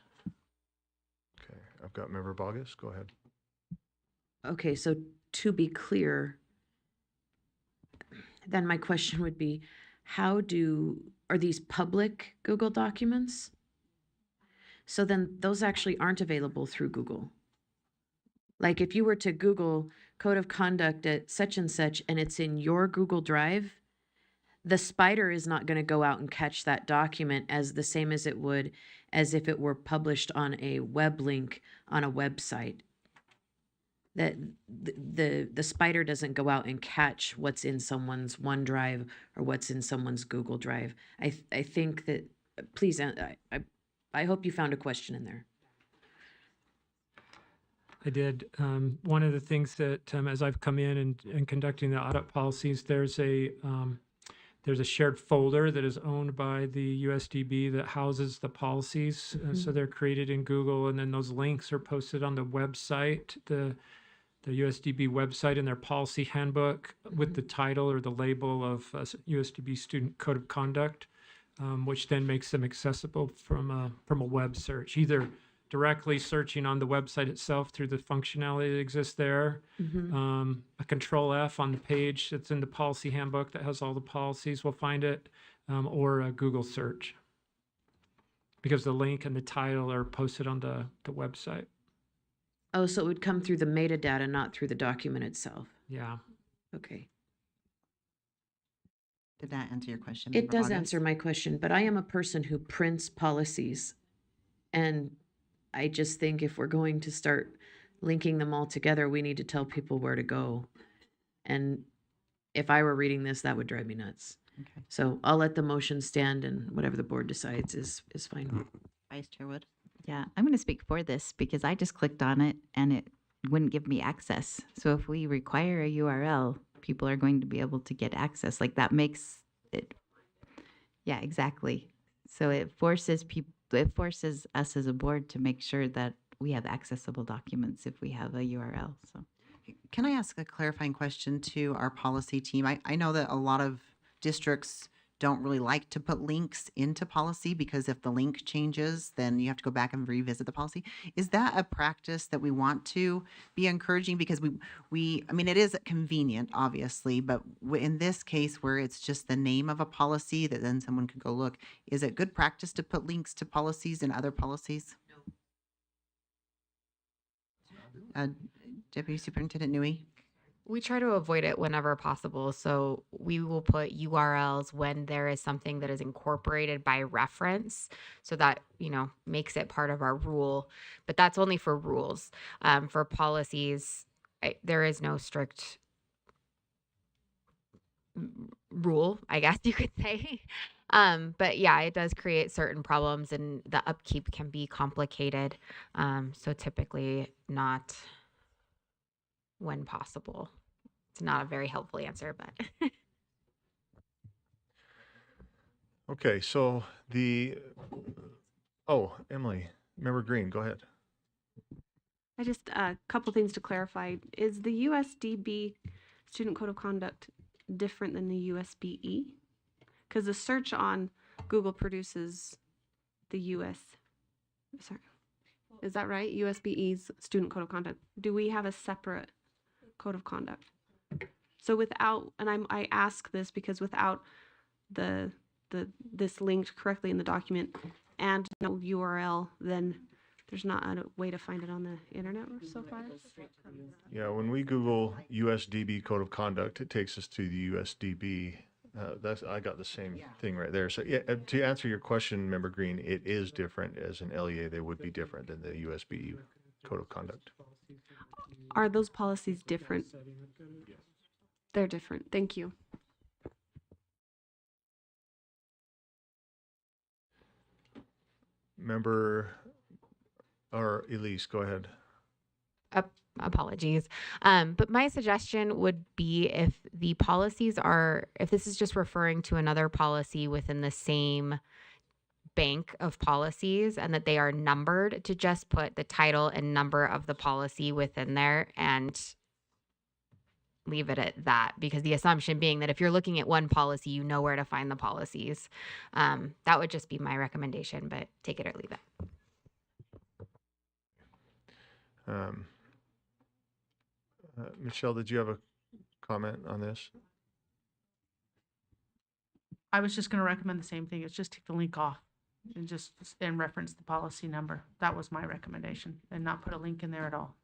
Okay, I've got Member Bogus. Go ahead. Okay, so to be clear, then my question would be, are these public Google documents? So then those actually aren't available through Google. Like if you were to Google code of conduct at such and such and it's in your Google Drive, the spider is not going to go out and catch that document as the same as it would as if it were published on a web link on a website. That the spider doesn't go out and catch what's in someone's OneDrive or what's in someone's Google Drive. I think that, please, I hope you found a question in there. I did. One of the things that, as I've come in and conducting the audit policies, there's a shared folder that is owned by the USDB that houses the policies. So they're created in Google, and then those links are posted on the website, the USDB website, in their policy handbook with the title or the label of USDB Student Code of Conduct, which then makes them accessible from a web search, either directly searching on the website itself through the functionality that exists there, a Control F on the page that's in the policy handbook that has all the policies, we'll find it, or a Google search, because the link and the title are posted on the website. Oh, so it would come through the metadata, not through the document itself. Yeah. Okay. Did that answer your question? It Member does Bogus? answer my question, but I am a person who prints policies. And I just think if we're going to start linking them all together, we need to tell people where to go. And if I were reading this, that would drive me nuts. Okay. So I'll let the motion stand, and whatever the board decides is fine. Vice Chair Wood? Yeah, I'm going to speak for this because I just clicked on it and it wouldn't give me access. So if we require a URL, people are going to be able to get access. Like that makes it, yeah, exactly. So it forces people, it forces us as a board to make sure that we have accessible documents if we have a URL. So Can I ask a clarifying question to our policy team? I know that a lot of districts don't really like to put links into policy because if the link changes, then you have to go back and revisit the policy. Is that a practice that we want to be encouraging? Because I mean, it is convenient, obviously, but in this case where it's just the name of a policy that then someone could go look, is it good practice to put links to policies and other policies? No. Deputy Superintendent Nui? We try to avoid it whenever possible. So we will put URLs when there is something that is incorporated by reference. So that, makes it part of our rule. But that's only for rules. For policies, there is no strict rule, I guess you could say. But yeah, it does create certain problems and the upkeep can be complicated. So typically not when possible. It's not a very helpful answer, but. Okay, so Emily, Member Green, go ahead. I just, a couple things to clarify. Is the USDB Student Code of Conduct different than the USBE? Because the search on Google produces the is that right? USBE's Student Code of Conduct. Do we have a separate code of conduct? So without, and I ask this because without this linked correctly in the document and no URL, then there's not a way to find it on the internet so far. Yeah, when we Google USDB Code of Conduct, it takes us to the USDB. I got the same thing right there. So yeah, to answer your question, Member Green, it is different. As an LEA, they would be different than the USBE Code of Conduct. Are those policies different? They're different. Thank you. Member, or Elise, go ahead. Apologies. But my suggestion would be if the policies if this is just referring to another policy within the same bank of policies and that they are numbered, to just put the title and number of the policy within there and leave it at that, because the assumption being that if you're looking at one policy, you know where to find the policies. That would just be my recommendation, but take it or leave it. Michelle, did you have a comment on this? I was just going to recommend the same thing. It's just take the link off and reference the policy number. That was my recommendation, and not put a link in there at all.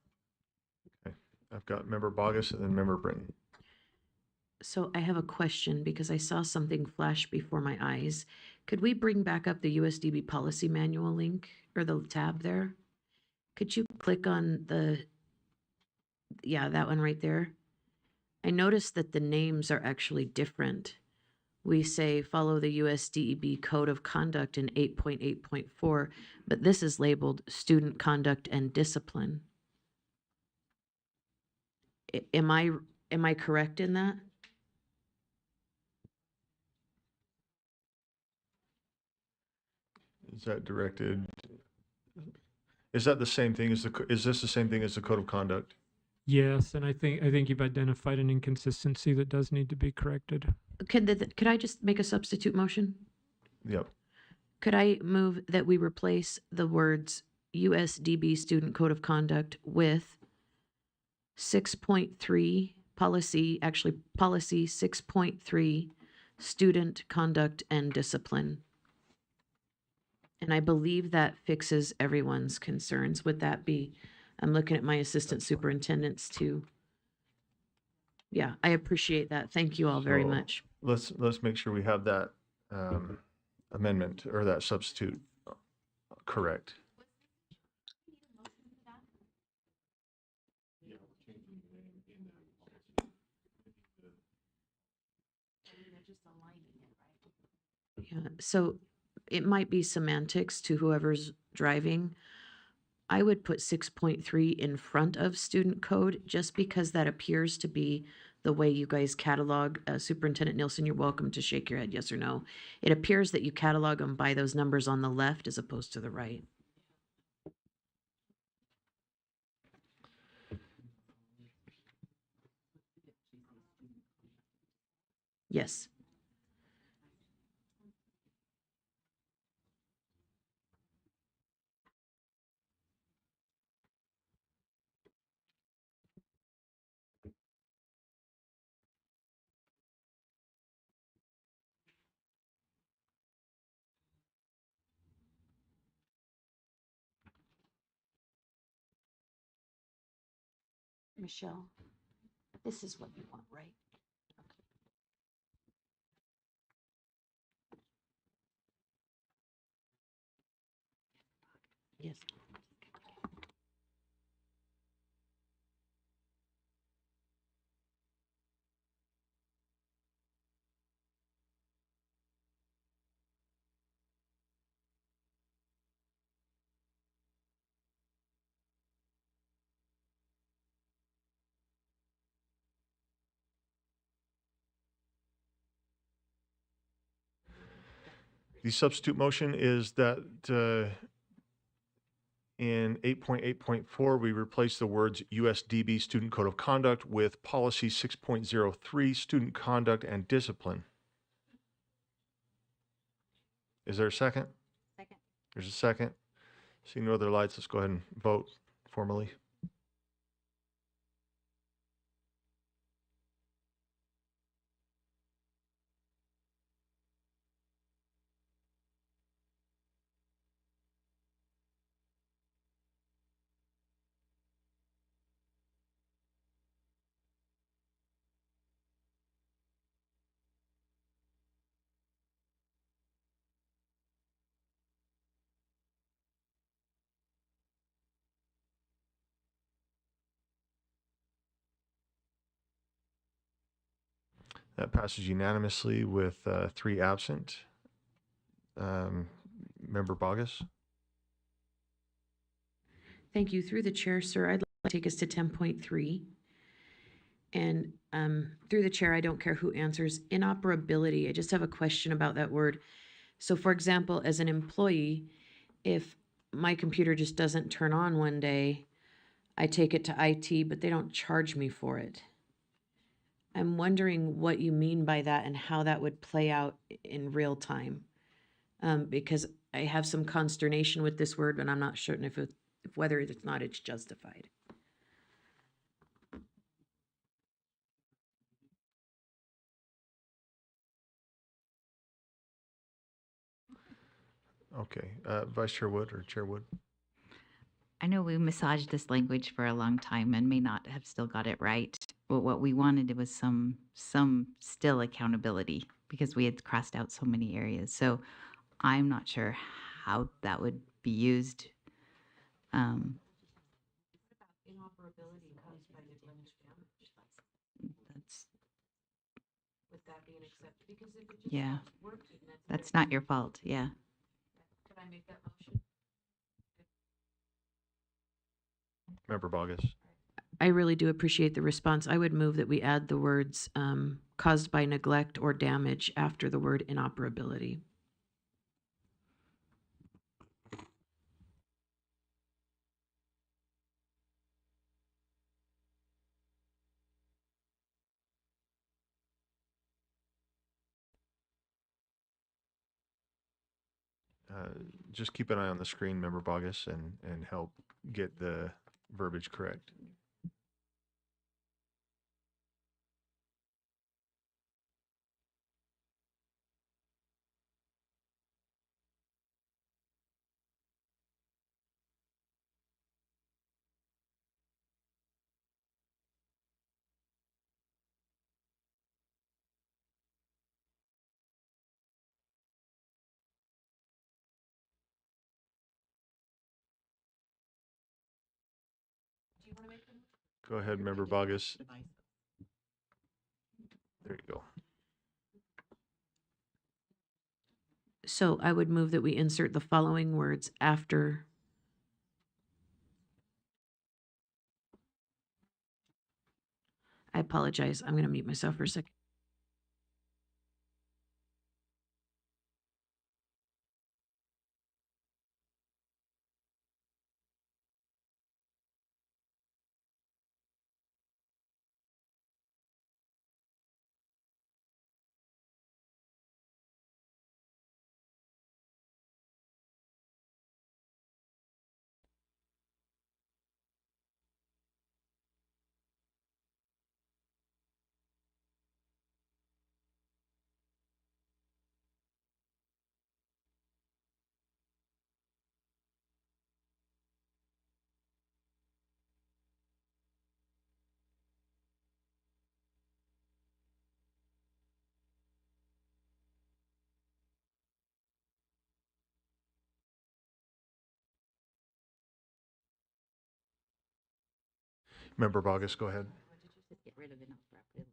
Okay. I've got Member Bogus and then Member Britton. So I have a question because I saw something flash before my eyes. Could we bring back up the USDB policy manual link or the tab there? Could you click on that one right there? I noticed that the names are actually different. We say follow the USDB Code of Conduct in 8.8.4, but this is labeled Student Conduct and Discipline. Am I correct in that? Is that directed? Is that the same thing as is this the same thing as the Code of Conduct? Yes, and I think you've identified an inconsistency that does need to be corrected. Could I just make a substitute motion? Yep. Could I move that we replace the words USDB Student Code of Conduct with 6.3 policy 6.3 Student Conduct and Discipline? And I believe that fixes everyone's concerns. Would that be, I'm looking at my assistant superintendents too. Yeah, I appreciate that. Thank you all very much. Let's make sure we have that amendment or that substitute correct. Yeah, so it might be semantics to whoever's driving. I would put 6.3 in front of student code just because that appears to be the way you guys catalog. Superintendent Nielsen, you're welcome to shake your head yes or no. It appears that you catalog them by those numbers on the left as opposed to the right. Yes. Michelle, this is what you want, right? Yes. The substitute motion is that in 8.8.4, we replace the words USDB Student Code of Conduct with Policy 6.03 Student Conduct and Discipline. Is there a second? Second. There's a second. Seeing no other lights, let's go ahead and vote formally. That passes unanimously with 3 absent. Member Bogus? Thank you. Through the chair, sir, I'd like to take us to 10.3. And through the chair, I don't care who answers. Inoperability, I just have a question about that word. So for example, as an employee, if my computer just doesn't turn on one day, I take it to IT, but they don't charge me for it. I'm wondering what you mean by that and how that would play out in real time. Because I have some consternation with this word, but I'm not certain if whether it's not, it's justified. Okay, Vice Chair Wood or Chair Wood? I know we massaged this language for a long time and may not have still got it right. But what we wanted was some still accountability because we had crossed out so many areas. So I'm not sure how that would be used. Inoperability caused by neglect damage. That's With that being accepted, because if it just yeah. stops working, That's not your fault. Yeah. Can I make that motion? Member Bogus? I really do appreciate the response. I would move that we add the words caused by neglect or damage after the word inoperability. Just keep an eye on the screen, Member Bogus, and help get the verbiage correct. Go ahead, Member Bogus. There you go. So I would move that we insert the following words after I apologize. I'm going to mute myself for a second. Member Bogus, go ahead. Get rid of inoperability.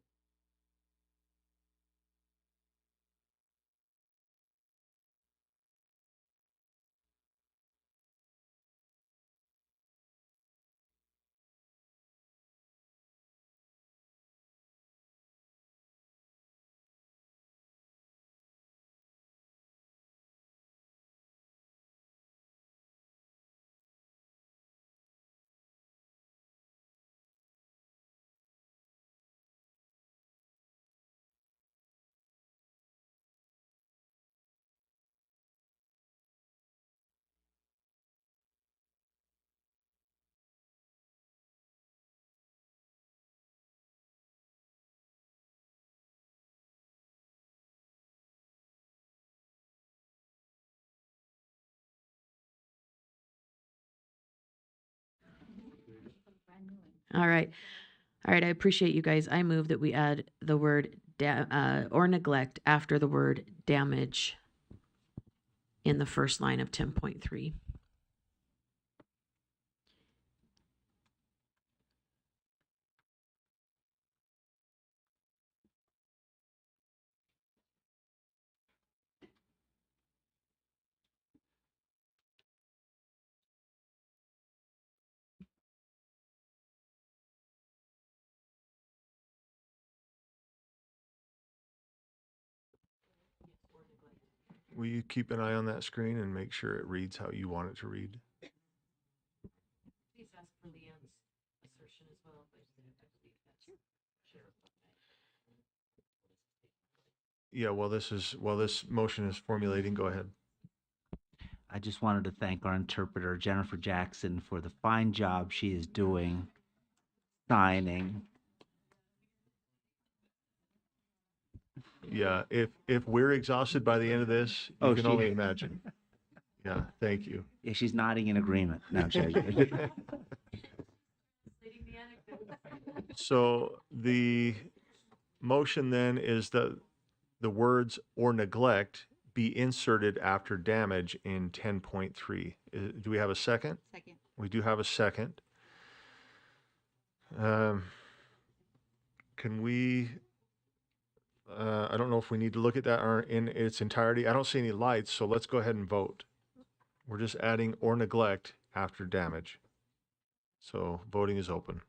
All right. All right. I appreciate you guys. I move that we add the word or neglect after the word damage in the first line of 10.3. will you keep an eye on that screen and make sure it reads how you want it to read? Please ask for Leanne's assertion as well. Yeah, while this motion is formulating, go ahead. I just wanted to thank our interpreter, Jennifer Jackson, for the fine job she is doing signing. Yeah, if we're exhausted by the end of this, you Oh, can she- only imagine. Yeah, thank you. Yeah, she's nodding in agreement. No, I'm sorry. So the motion then is that the words "or neglect" be inserted after damage in 10.3. Do we have a second? Second. We do have a second. Can we, I don't know if we need to look at that in its entirety. I don't see any lights, so let's go ahead and vote. We're just adding "or neglect" after damage. So voting is open.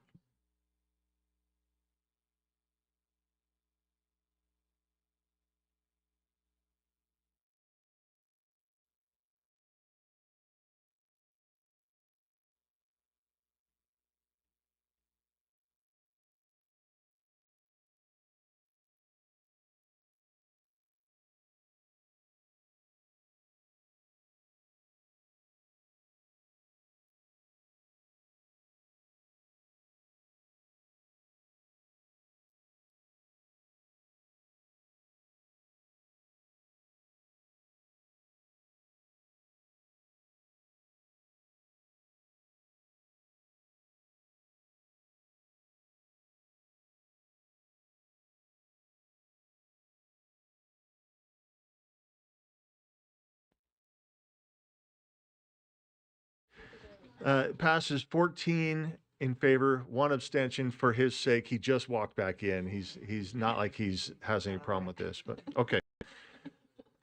It passes 14 in favor, 1 abstention. For his sake, he just walked back in. He's not like has any problem with this, but okay.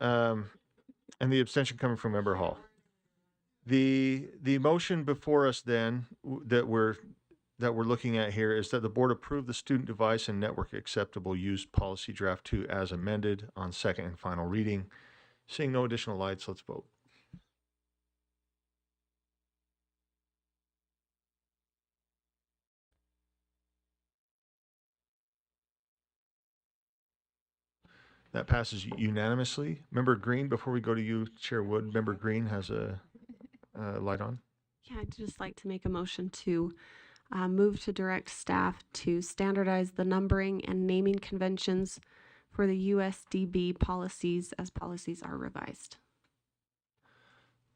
And the abstention coming from Member Hall. The motion before us then that we're looking at here is that the board approve the student device and network acceptable use policy draft 2 as amended on second and final reading. Seeing no additional lights, let's vote. That passes unanimously. Member Green, before we go to you, Chair Wood, Member Green has a light on. Yeah, I'd just like to make a motion to move to direct staff to standardize the numbering and naming conventions for the USDB policies as policies are revised.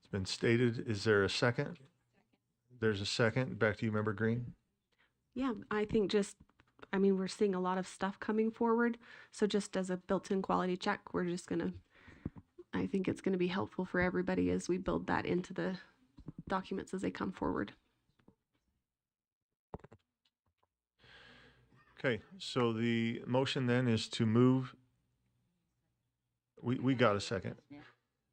It's been stated. Is there a second? There's a second. Back to you, Member Green. Yeah, I think we're seeing a lot of stuff coming forward. So just as a built-in quality check, I think it's going to be helpful for everybody as we build that into the documents as they come forward. Okay, so the motion then is to move. We got a second.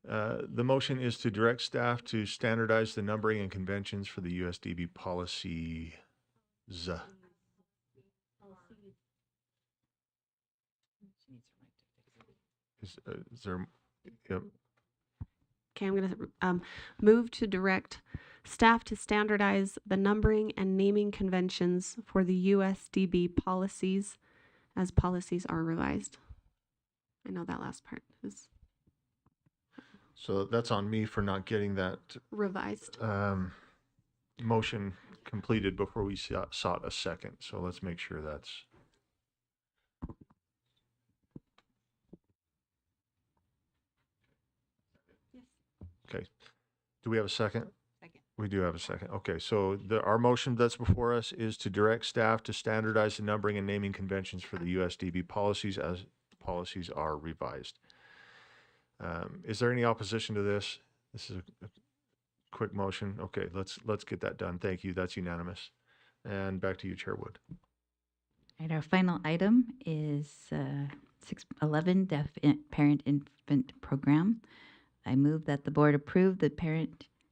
The motion is to direct staff to standardize the numbering and conventions for the USDB policies. Is there? Yep. Okay, I'm going to move to direct staff to standardize the numbering and naming conventions for the USDB policies as policies are revised. I know that last part is So that's on me for not getting that revised. Motion completed before we sought a second. So let's make sure that's. Yes. Okay. Do we have a second? Second. We do have a second. Okay, so our motion that's before us is to direct staff to standardize the numbering and naming conventions for the USDB policies as policies are revised. Is there any opposition to this? This is a quick motion. Okay, let's get that done. Thank you. That's unanimous. And back to you, Chair Wood. Right, our final item is 611 Deaf Parent Infant Program. I move that the board approve the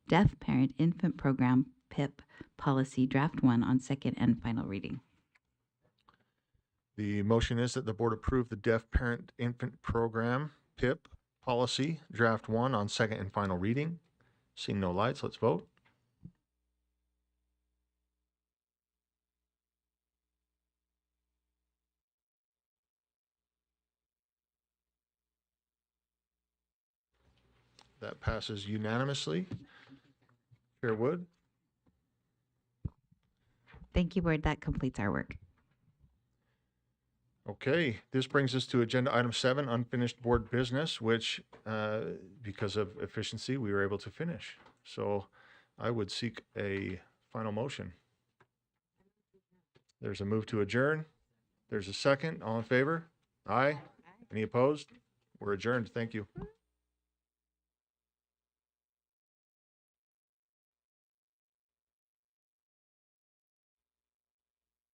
Deaf Parent Infant Program PIP Policy Draft 1 on second and final reading. The motion is that the board approve the Deaf Parent Infant Program PIP policy, draft 1 on second and final reading. Seeing no lights, let's vote. That passes unanimously. Chair Wood? Thank you, Board. That completes our work. Okay, this brings us to agenda item 7, unfinished board business, which, because of efficiency, we were able to finish. So I would seek a final motion. There's a move to adjourn. There's a second. All in favor? Aye. Any opposed? We're adjourned. Thank you.